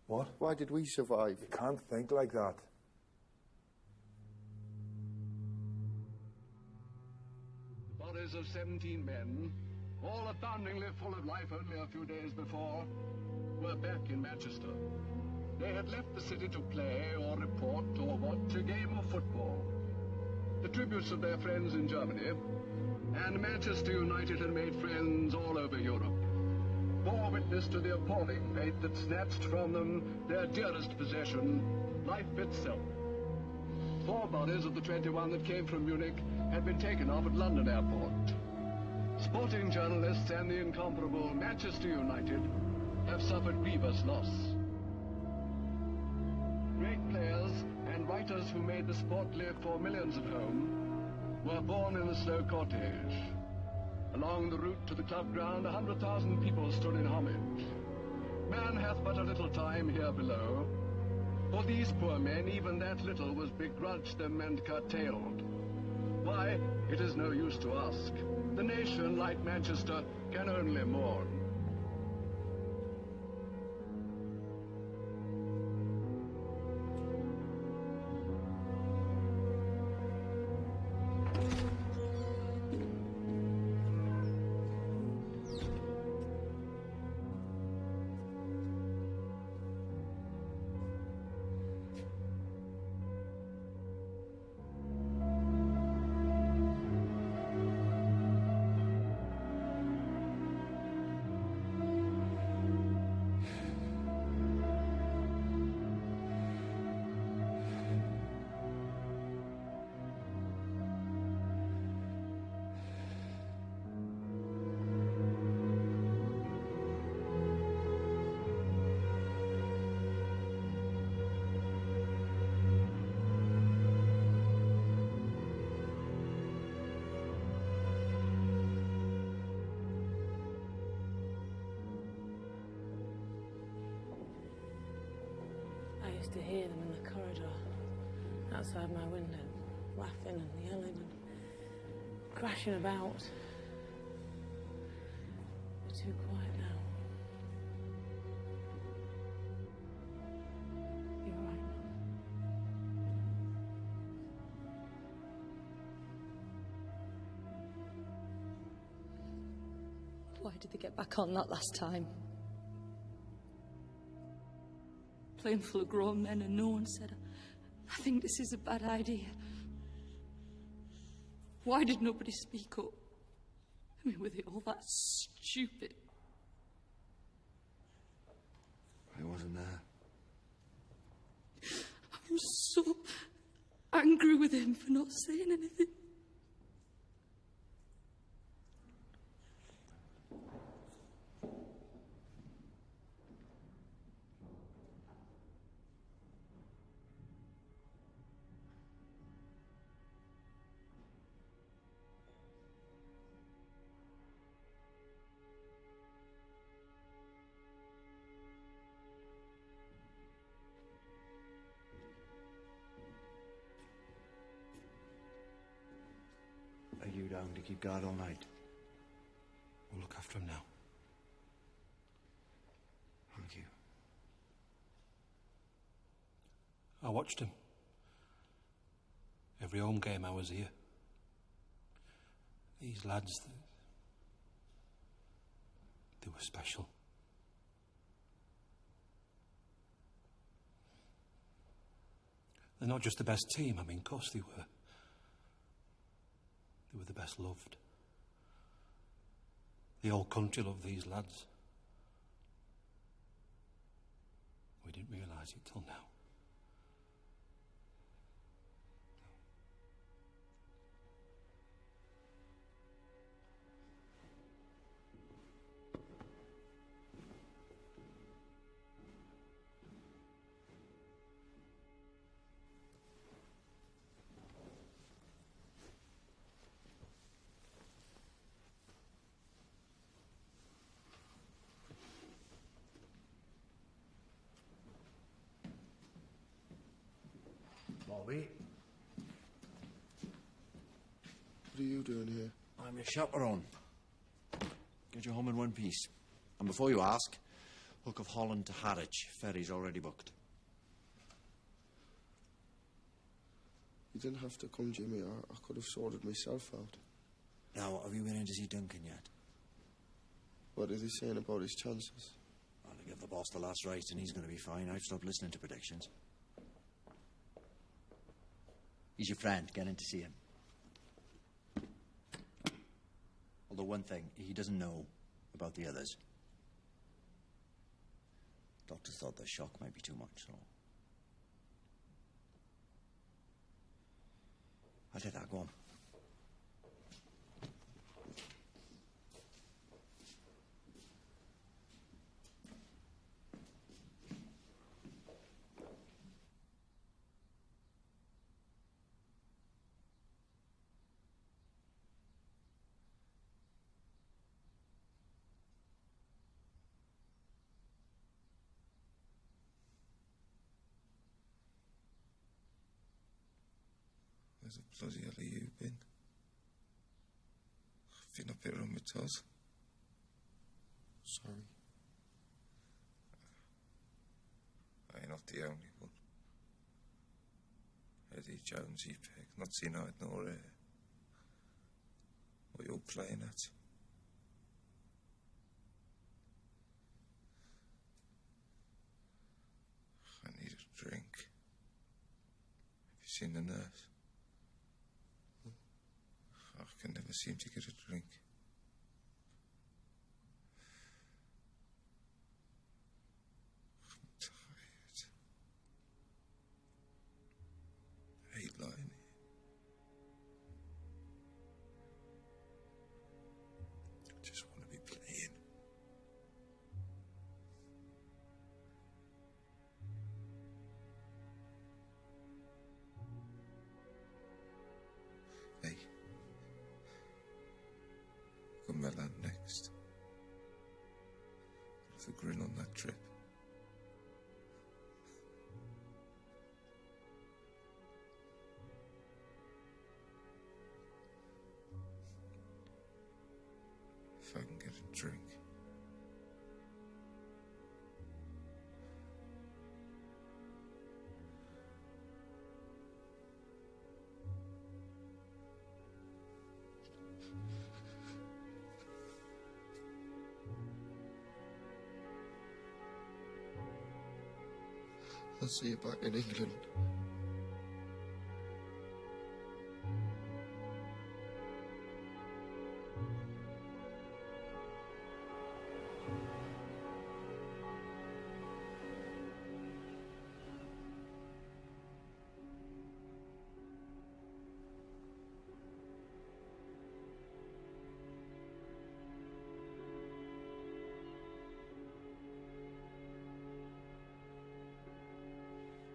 What? Why did we survive? You can't think like that. The bodies of 17 men, all aboundingly full of life only a few days before, were back in Manchester. They had left the city to play or report or watch a game of football. The tributes of their friends in Germany, and Manchester United had made friends all over Europe, bore witness to the appalling fate that snatched from them their dearest possession, life itself. 4 bodies of the 21 that came from Munich had been taken off at London Airport. Sporting journalists and the incomparable Manchester United have suffered grievous loss. Great players and writers who made the sport live for millions at home were born in a slow cortege. Along the route to the club ground, 100,000 people stood in homage. Man hath but a little time here below. For these poor men, even that little was begrudged them and curtailed. Why, it is no use to ask. The nation, like Manchester, can only mourn. I used to hear them in the corridor, outside my window, laughing and yelling and crashing about. They're too quiet now. You're right, Mum. Why did they get back on that last time? Plane full of grown men and no one said, I think this is a bad idea. Why did nobody speak up? I mean, were they all that stupid? I wasn't there. I'm so angry with him for not saying anything. Are you down to keep guard all night? We'll look after him now. Thank you. I watched him. Every home game I was here. These lads, they were special. They're not just the best team, I mean, of course they were. They were the best loved. The whole country love these lads. We didn't realise it till now. Bobby, What are you doing here? I'm your chaperone. Get you home in one piece. And before you ask, Hook of Holland to Harwich. Ferry's already booked. You didn't have to come, Jimmy. I could have sorted myself out. Now, have you been in to see Duncan yet? What is he saying about his chances? Well, to give the boss the last right and he's going to be fine. I've stopped listening to predictions. He's your friend. Get in to see him. Although one thing, he doesn't know about the others. Doctors thought the shock might be too much, so... I'll take that. Go on. Where the bloody hell have you been? I've been up here on my toes. Sorry. I'm not the only one. Eddie Jonesy Peg, not seen eyed nor hair. What you're playing at? I need a drink. Have you seen the nurse? I can never seem to get a drink. I'm tired. I hate lying here. I just want to be playing. Hey. Come my land next. With a grin on that trip. If I can get a drink. I'll see you back in England.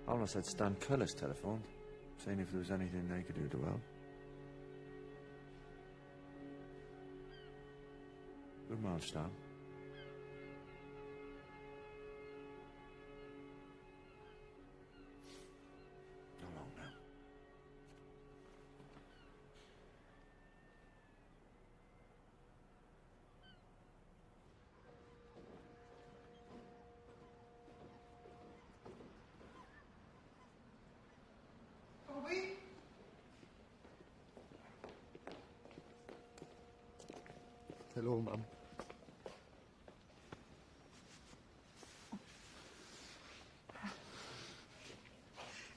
I almost had Stan Cullis telephoned, saying if there was anything they could do to help. Good man, Stan. How long now? Bobby? Hello, Mum.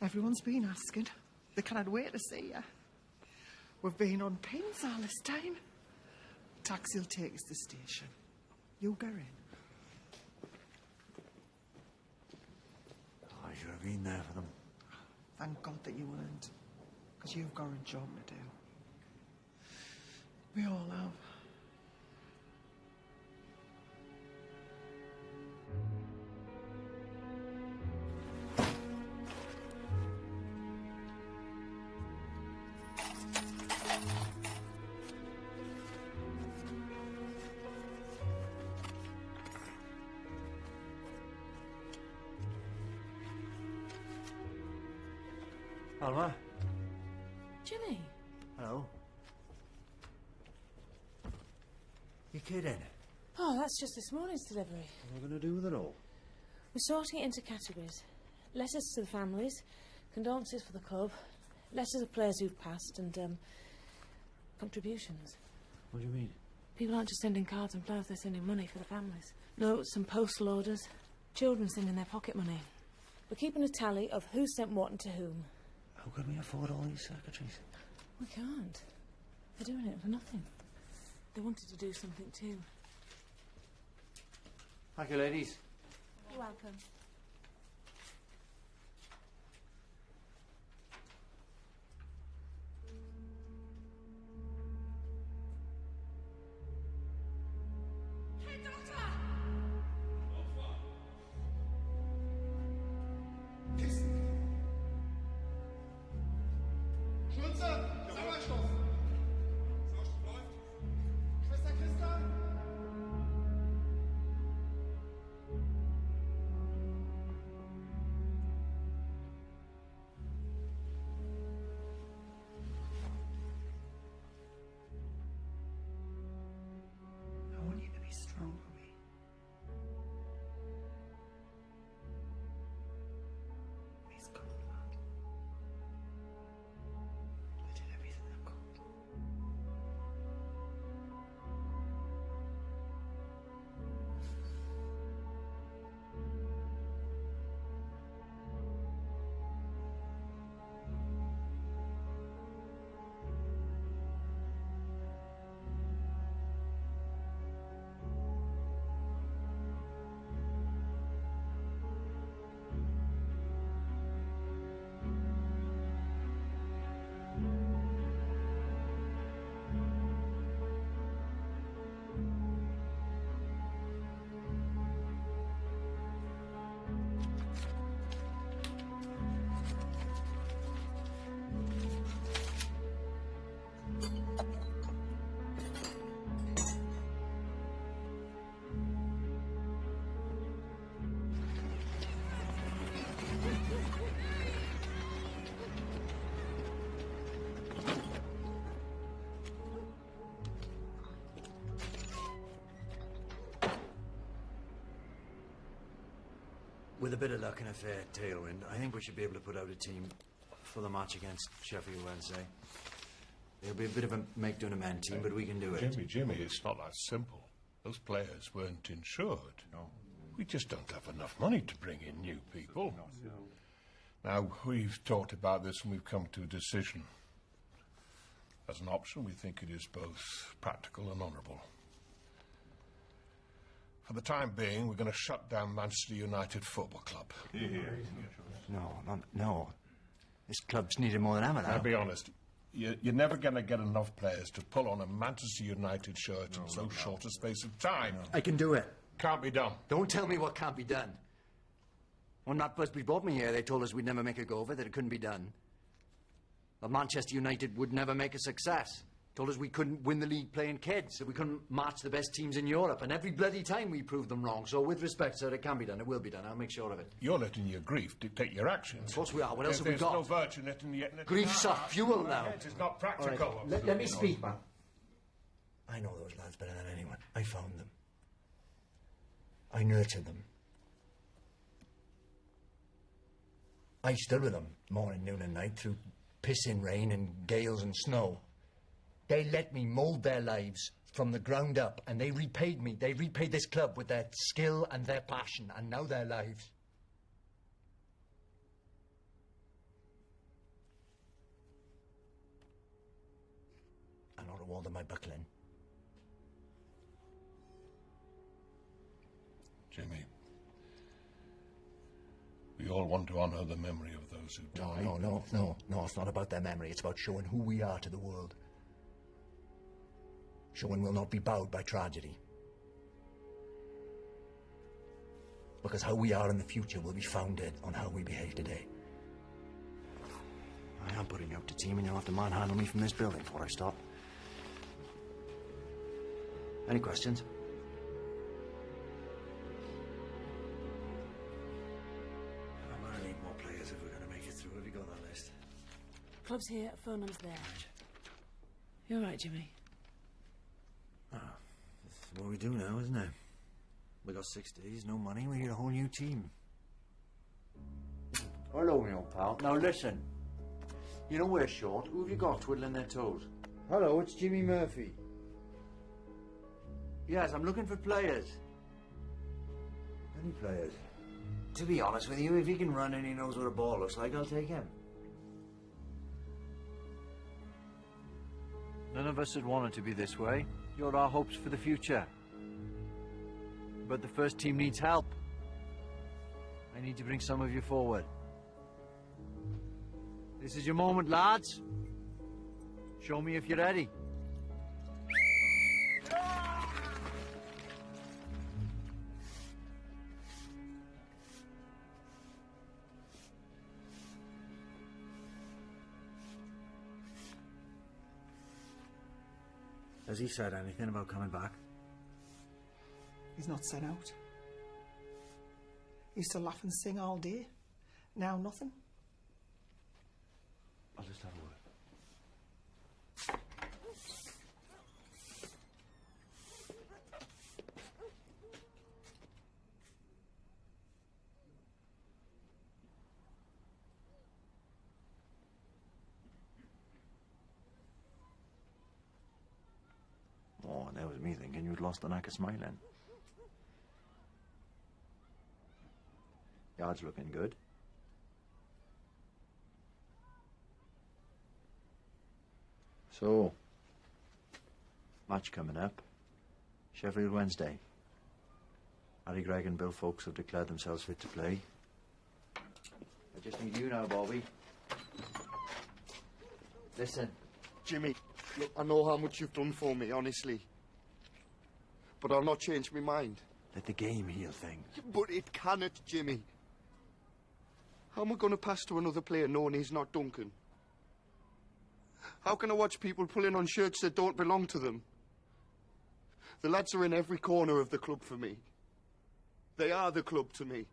Everyone's been asking. They cannot wait to see you. We've been on pins all this time. Taxi will take us to the station. You go in. I should have been there for them. Thank God that you weren't. Because you've got a job to do. We all have. Alma? Jimmy. Hello. You kidding? Oh, that's just this morning's delivery. What are we going to do with it all? We're sorting it into categories. Letters to the families, condolences for the club, letters of players who've passed, and, contributions. What do you mean? People aren't just sending cards and flowers, they're sending money for the families. Notes and postal orders. Children sending their pocket money. We're keeping a tally of who sent what and to whom. How can we afford all these secretaries? We can't. They're doing it for nothing. They wanted to do something too. Thank you, ladies. You're welcome. With a bit of luck and a fair tailwind, I think we should be able to put out a team for the match against Sheffield Wednesday. It'll be a bit of a make-do-and-amend team, but we can do it. Jimmy, it's not that simple. Those players weren't insured. No. We just don't have enough money to bring in new people. Now, we've talked about this and we've come to a decision. As an option, we think it is both practical and honourable. For the time being, we're going to shut down Manchester United Football Club. No. This club's needed more than ever now. I'll be honest. You're never going to get enough players to pull on a Manchester United shirt in so short a space of time. I can do it. Can't be done. Don't tell me what can't be done. When Matt Busby brought me here, they told us we'd never make a go of it, that it couldn't be done. That Manchester United would never make a success. Told us we couldn't win the league playing kids, that we couldn't match the best teams in Europe, and every bloody time we proved them wrong. So with respect, sir, it can be done. It will be done. I'll make sure of it. You're letting your grief dictate your actions. Of course we are. What else have we got? There's no virtue in the... Grief's our fuel now. It is not practical. Right. Let me speak, man. I know those lads better than anyone. I found them. I nurtured them. I stood with them morning, noon and night through pissing rain and gales and snow. They let me mould their lives from the ground up, and they repaid me. They repaid this club with their skill and their passion, and now their lives. I know the wall of my buckling. Jimmy, we all want to honour the memory of those who died. No, it's not about their memory. It's about showing who we are to the world. Showing we'll not be bowed by tragedy. Because how we are in the future will be founded on how we behave today. I am putting out the team and you'll have to manhandle me from this building before I stop. Any questions? I'm gonna need more players if we're gonna make it through. Have you got that list? Club's here, phone number's there. You're right, Jimmy. That's what we do now, isn't it? We got 6 days, no money, we need a whole new team. Hello, my old pal. Now listen. You know we're short. Who have you got twiddling their toes? Hello, it's Jimmy Murphy. Yes, I'm looking for players. Any players? To be honest with you, if he can run and he knows what a ball looks like, I'll take him. None of us had wanted to be this way. You're our hopes for the future. But the first team needs help. I need to bring some of you forward. This is your moment, lads. Show me if you're ready. Has he said anything about coming back? He's not set out. He used to laugh and sing all day. Now nothing. I'll just have a word. Oh, and that was me thinking you'd lost the knack of smiling. Yard's looking good. So, match coming up. Sheffield Wednesday. Harry Gregg and Bill Folks have declared themselves fit to play. I just need you now, Bobby. Listen. Jimmy, look, I know how much you've done for me, honestly. But I'll not change my mind. Let the game heal things. But it cannot, Jimmy. How am I going to pass to another player knowing he's not Duncan? How can I watch people pulling on shirts that don't belong to them? The lads are in every corner of the club for me. They are the club to me.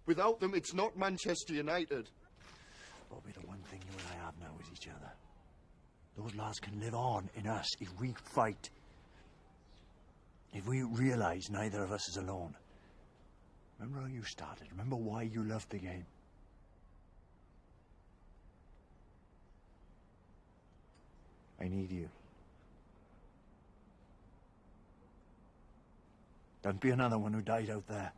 Without them, it's not Manchester United. Bobby, the one thing you and I have now is each other. Those lads can live on in us if we fight. If we realise neither of us is alone. Remember how you started? Remember why you loved the game? I need you. Don't be another one who died out there.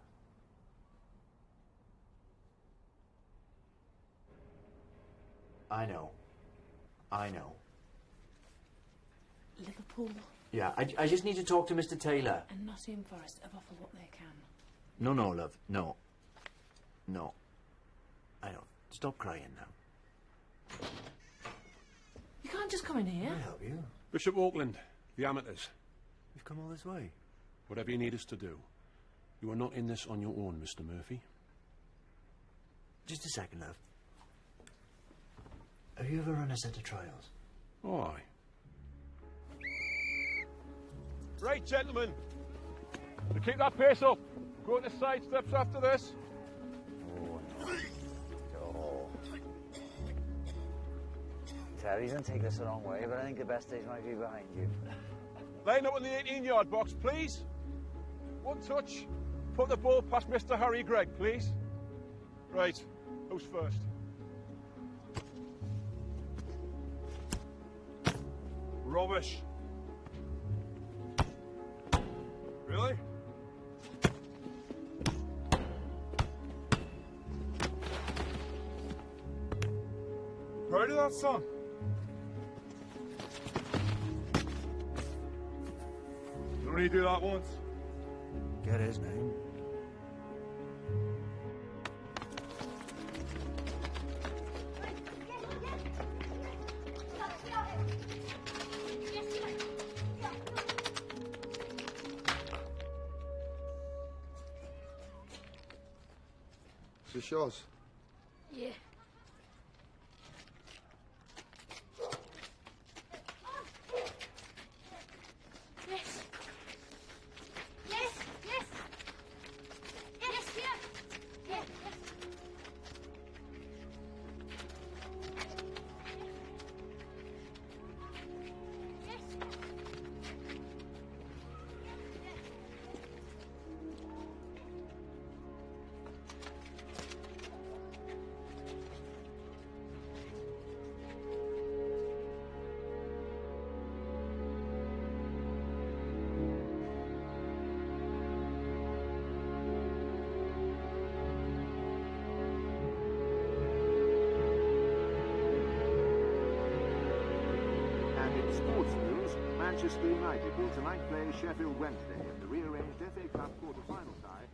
I know. Liverpool Yeah, I just need to talk to Mr. Taylor. and Nottingham Forest have offered what they can. No, love. No. I know. Stop crying now. You can't just come in here. Can I help you? Bishop Auckland, the amateurs. We've come all this way. Whatever you need us to do. You are not in this on your own, Mr. Murphy. Just a second, love. Have you ever run a set of trials? Oh, aye. Right, gentlemen. To keep that pace up. Go to side steps after this. Oh. Terry, don't take this the wrong way, but I think the best days might be behind you. Line up in the 18-yard box, please. One touch. Put the ball past Mr. Harry Gregg, please. Right. Who's first? Rubbish. Really? Heard of that song? You only do that once. Get his name. Is this yours? Yeah. Yes. Yes, yes. Yes, yeah. Yeah, yes. And in sports news, Manchester United will tonight play Sheffield Wednesday in the rearranged FA Cup quarter-final tie.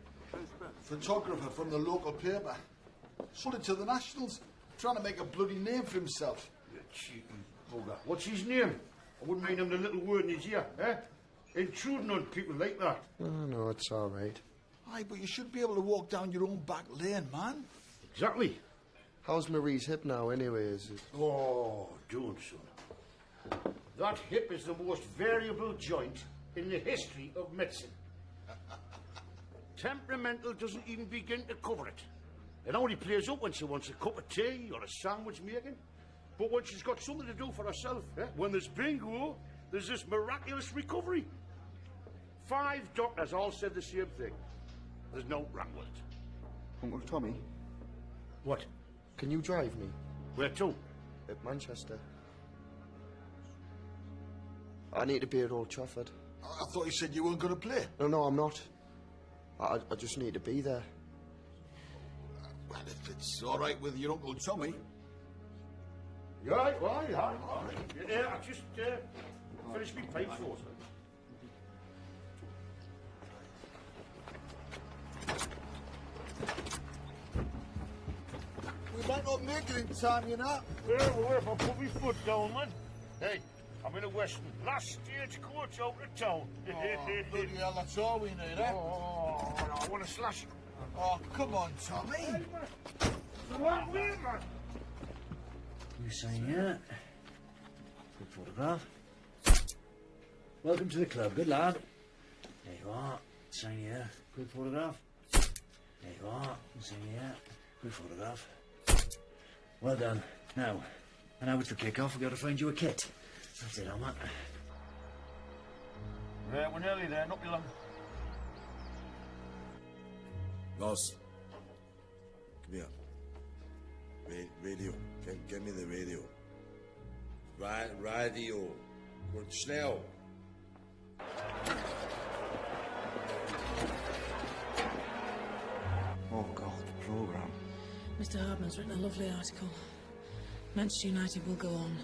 Photographer from the local paper. Sold it to the Nationals, trying to make a bloody name for himself. You cheeky bugger. What's his name? I wouldn't mind him the little word in his ear, eh? Intruding on people like that. Oh, no, it's all right. Aye, but you should be able to walk down your own back lane, man. Exactly. How's Marie's hip now, anyway? Is it? Oh, don't, son. That hip is the most variable joint in the history of medicine. Temperamental doesn't even begin to cover it. It only plays up when she wants a cup of tea or a sandwich making. But when she's got something to do for herself, when there's bingo, there's this miraculous recovery. 5 doctors all said the same thing. There's no wrong with it. Uncle Tommy? What? Can you drive me? Where to? At Manchester. I need to be at Old Trafford. I thought you said you weren't going to play. No, I'm not. I just need to be there. Well, if it's all right with your Uncle Tommy. You all right? All right. Yeah, I just finished my pipe for us. We might not make it in time, you know. Yeah, well, if I put my foot down, man. Hey, I'm in a Western. Last stage coach out of town. Oh, bloody hell, that's all we need, eh? Oh, I want to slash. Oh, come on, Tommy. What way, man? You saying yeah? Good photograph. Welcome to the club, good lad. There you are. Saying yeah. Good photograph. There you are. Saying yeah. Good photograph. Well done. Now it's the kick-off. We've got to find you a kit. That's it, Matt. Yeah, we're nearly there. Not be long. Ross, come here. Radio. Get me the radio. Radio. Word snel. Oh, God, the programme. Mr. Hardman's written a lovely article. Manchester United will go on.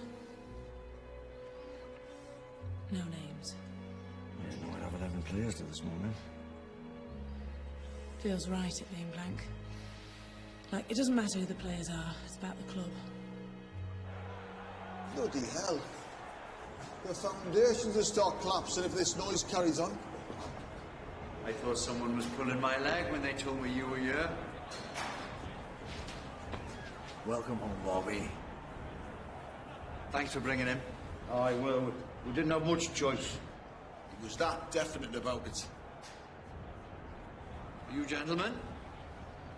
No names. I didn't know I'd have 11 players till this morning. Feels right, it being blank. Like, it doesn't matter who the players are, it's about the club. Bloody hell. The foundations will start collapsing if this noise carries on. I thought someone was pulling my leg when they told me you were here. Welcome home, Bobby. Thanks for bringing him. Aye, well, we didn't have much choice. He was that definite about it. You gentlemen,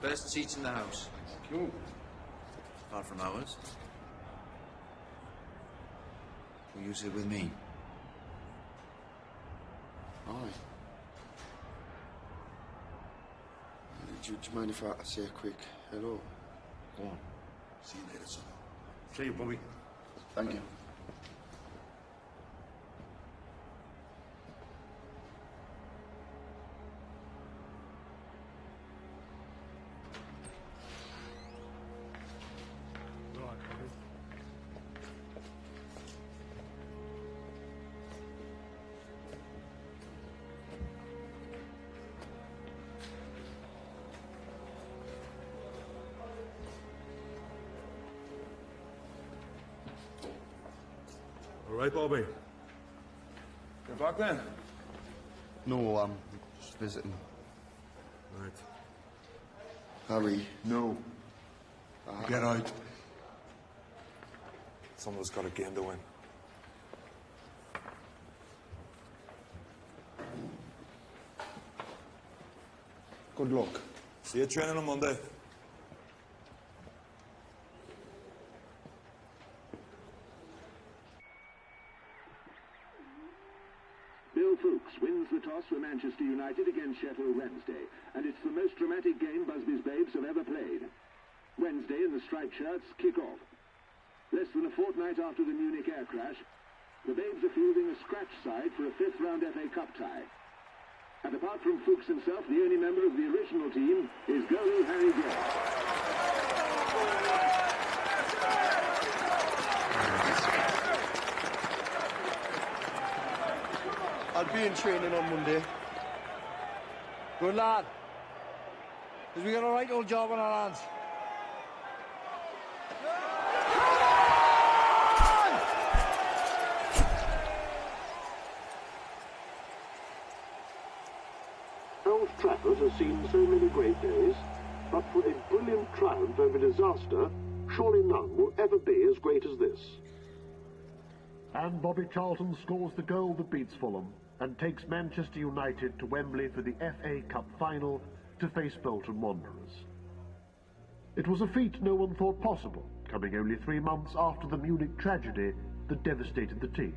best seats in the house. Cool. Apart from ours. Will you sit with me? Aye. Do you mind if I say a quick hello? Go on. See you later, son. See you, Bobby. Thank you. All right, Bobby. You're back then? No, I'm just visiting. Right. Harry. No. Get out. Someone's got a game to win. Good luck. See you training on Monday. Bill Fuchs wins the toss for Manchester United against Sheffield Wednesday, and it's the most dramatic game Busby's Babes have ever played. Wednesday and the striped shirts kick off. Less than a fortnight after the Munich air crash, the Babes are fielding a scratch side for a fifth-round FA Cup tie. And apart from Fuchs himself, the only member of the original team is goalie Harry Gregg. I'll be in training on Monday. Good lad. Because we got a right old job on our hands. Old Trafford has seen so many great days, but for a brilliant triumph over disaster, surely none will ever be as great as this. And Bobby Charlton scores the goal that beats Fulham and takes Manchester United to Wembley for the FA Cup final to face Bolton Wanderers. It was a feat no one thought possible, coming only 3 months after the Munich tragedy that devastated the team.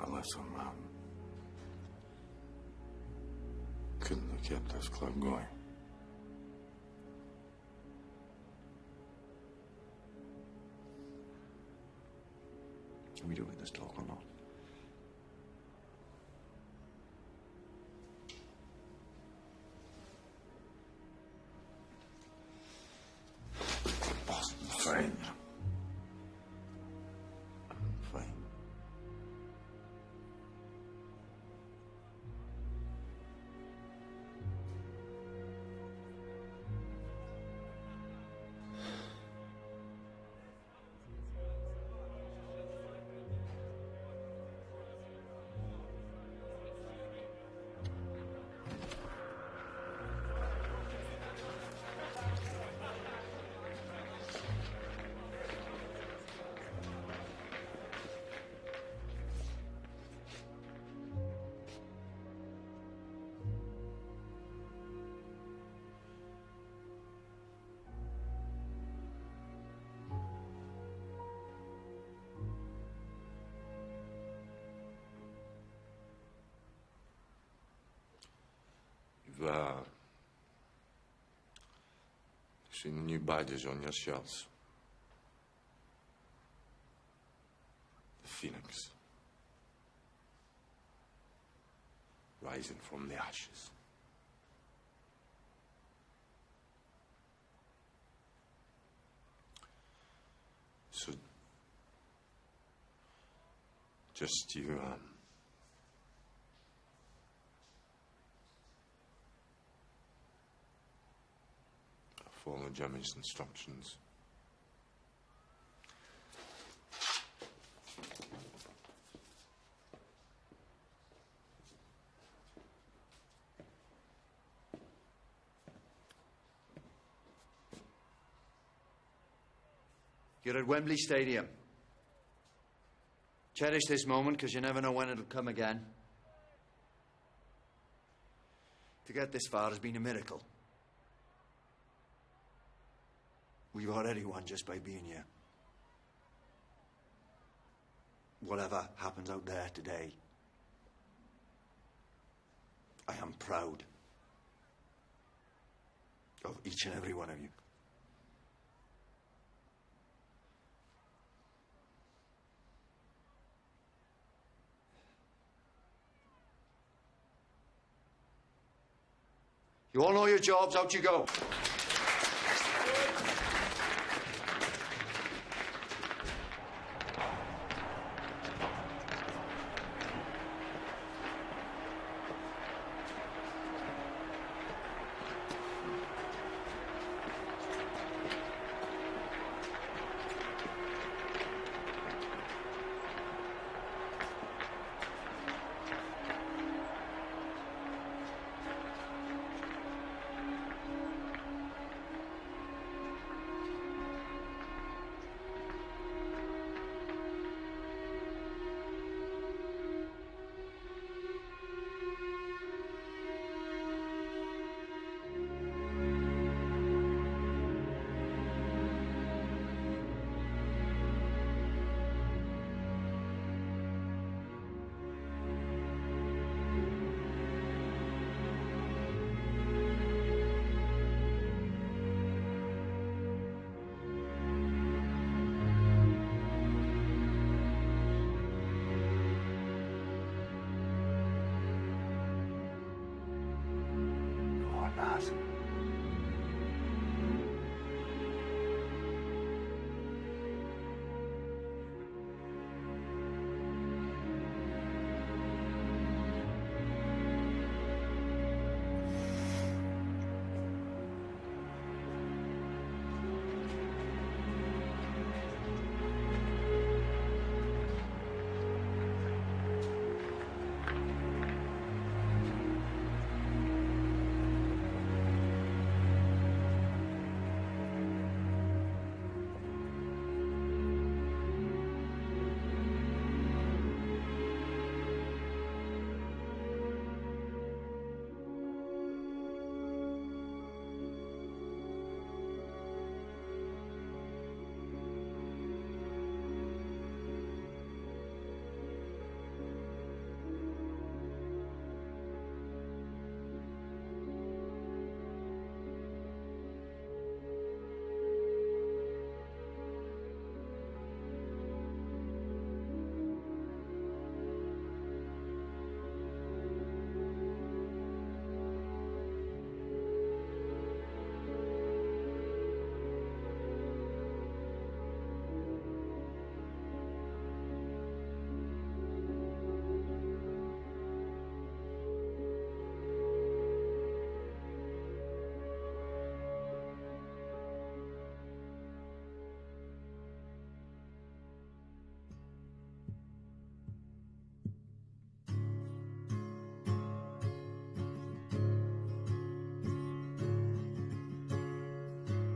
Unless couldn't have kept this club going. Are we doing this talk or not? Fine. Fine. You've seen the new badges on your shirts. The Phoenix. Rising from the ashes. So, just you, follow Jimmy's instructions. You're at Wembley Stadium. Cherish this moment, because you never know when it'll come again. To get this far has been a miracle. We've already won just by being here. Whatever happens out there today, I'm proud of each and every one of you. You all know your jobs, out you go.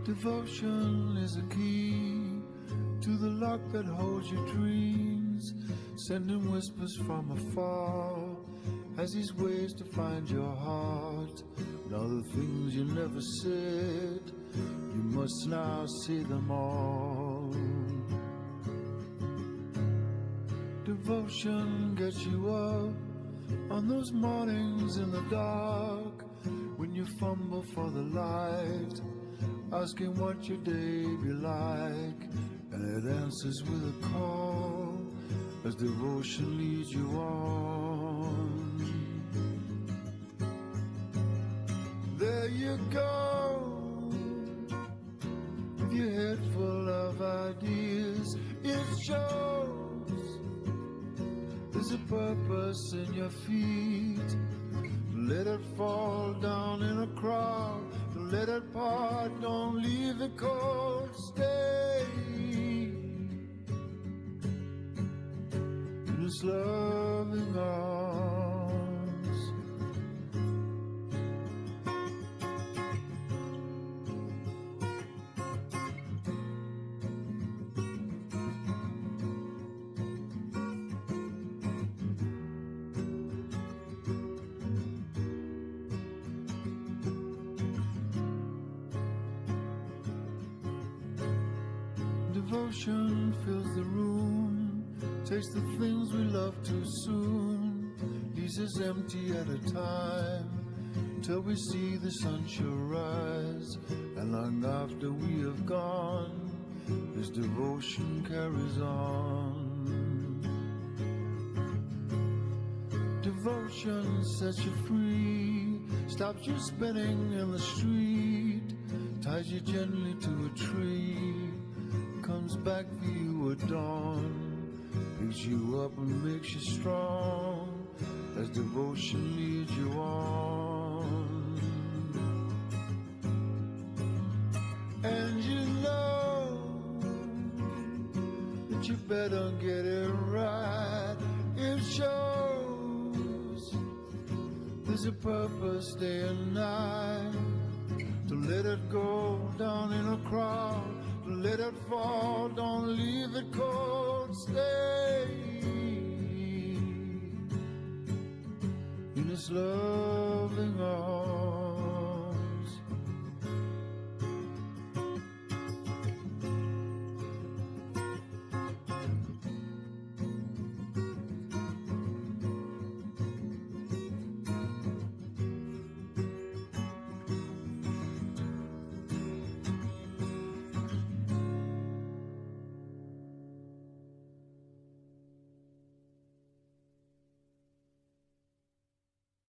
Devotion is a key to the lock that holds your dreams, sending whispers from afar as these ways to find your heart. Now the things you never said, you must now say them all. Devotion gets you up on those mornings in the dark when you fumble for the light, asking what your day be like, and it answers with a call as devotion leads you on. There you go, with your head full of ideas. It shows there's a purpose in your feet. Let it fall down in a crowd. Let it part, don't leave it cold. Stay in His loving arms. Devotion fills the room, takes the things we love too soon, leaves us empty at a time. till we see the sun shall rise, and long after we have gone, this devotion carries on. Devotion sets you free, stops you spinning in the street, ties you gently to a tree, comes back for you at dawn, picks you up and makes you strong, as devotion leads you on. And you know that you better get it right. It shows there's a purpose day and night. Don't let it go down in a crowd. Don't let it fall. Don't leave it cold. Stay in this loving arms.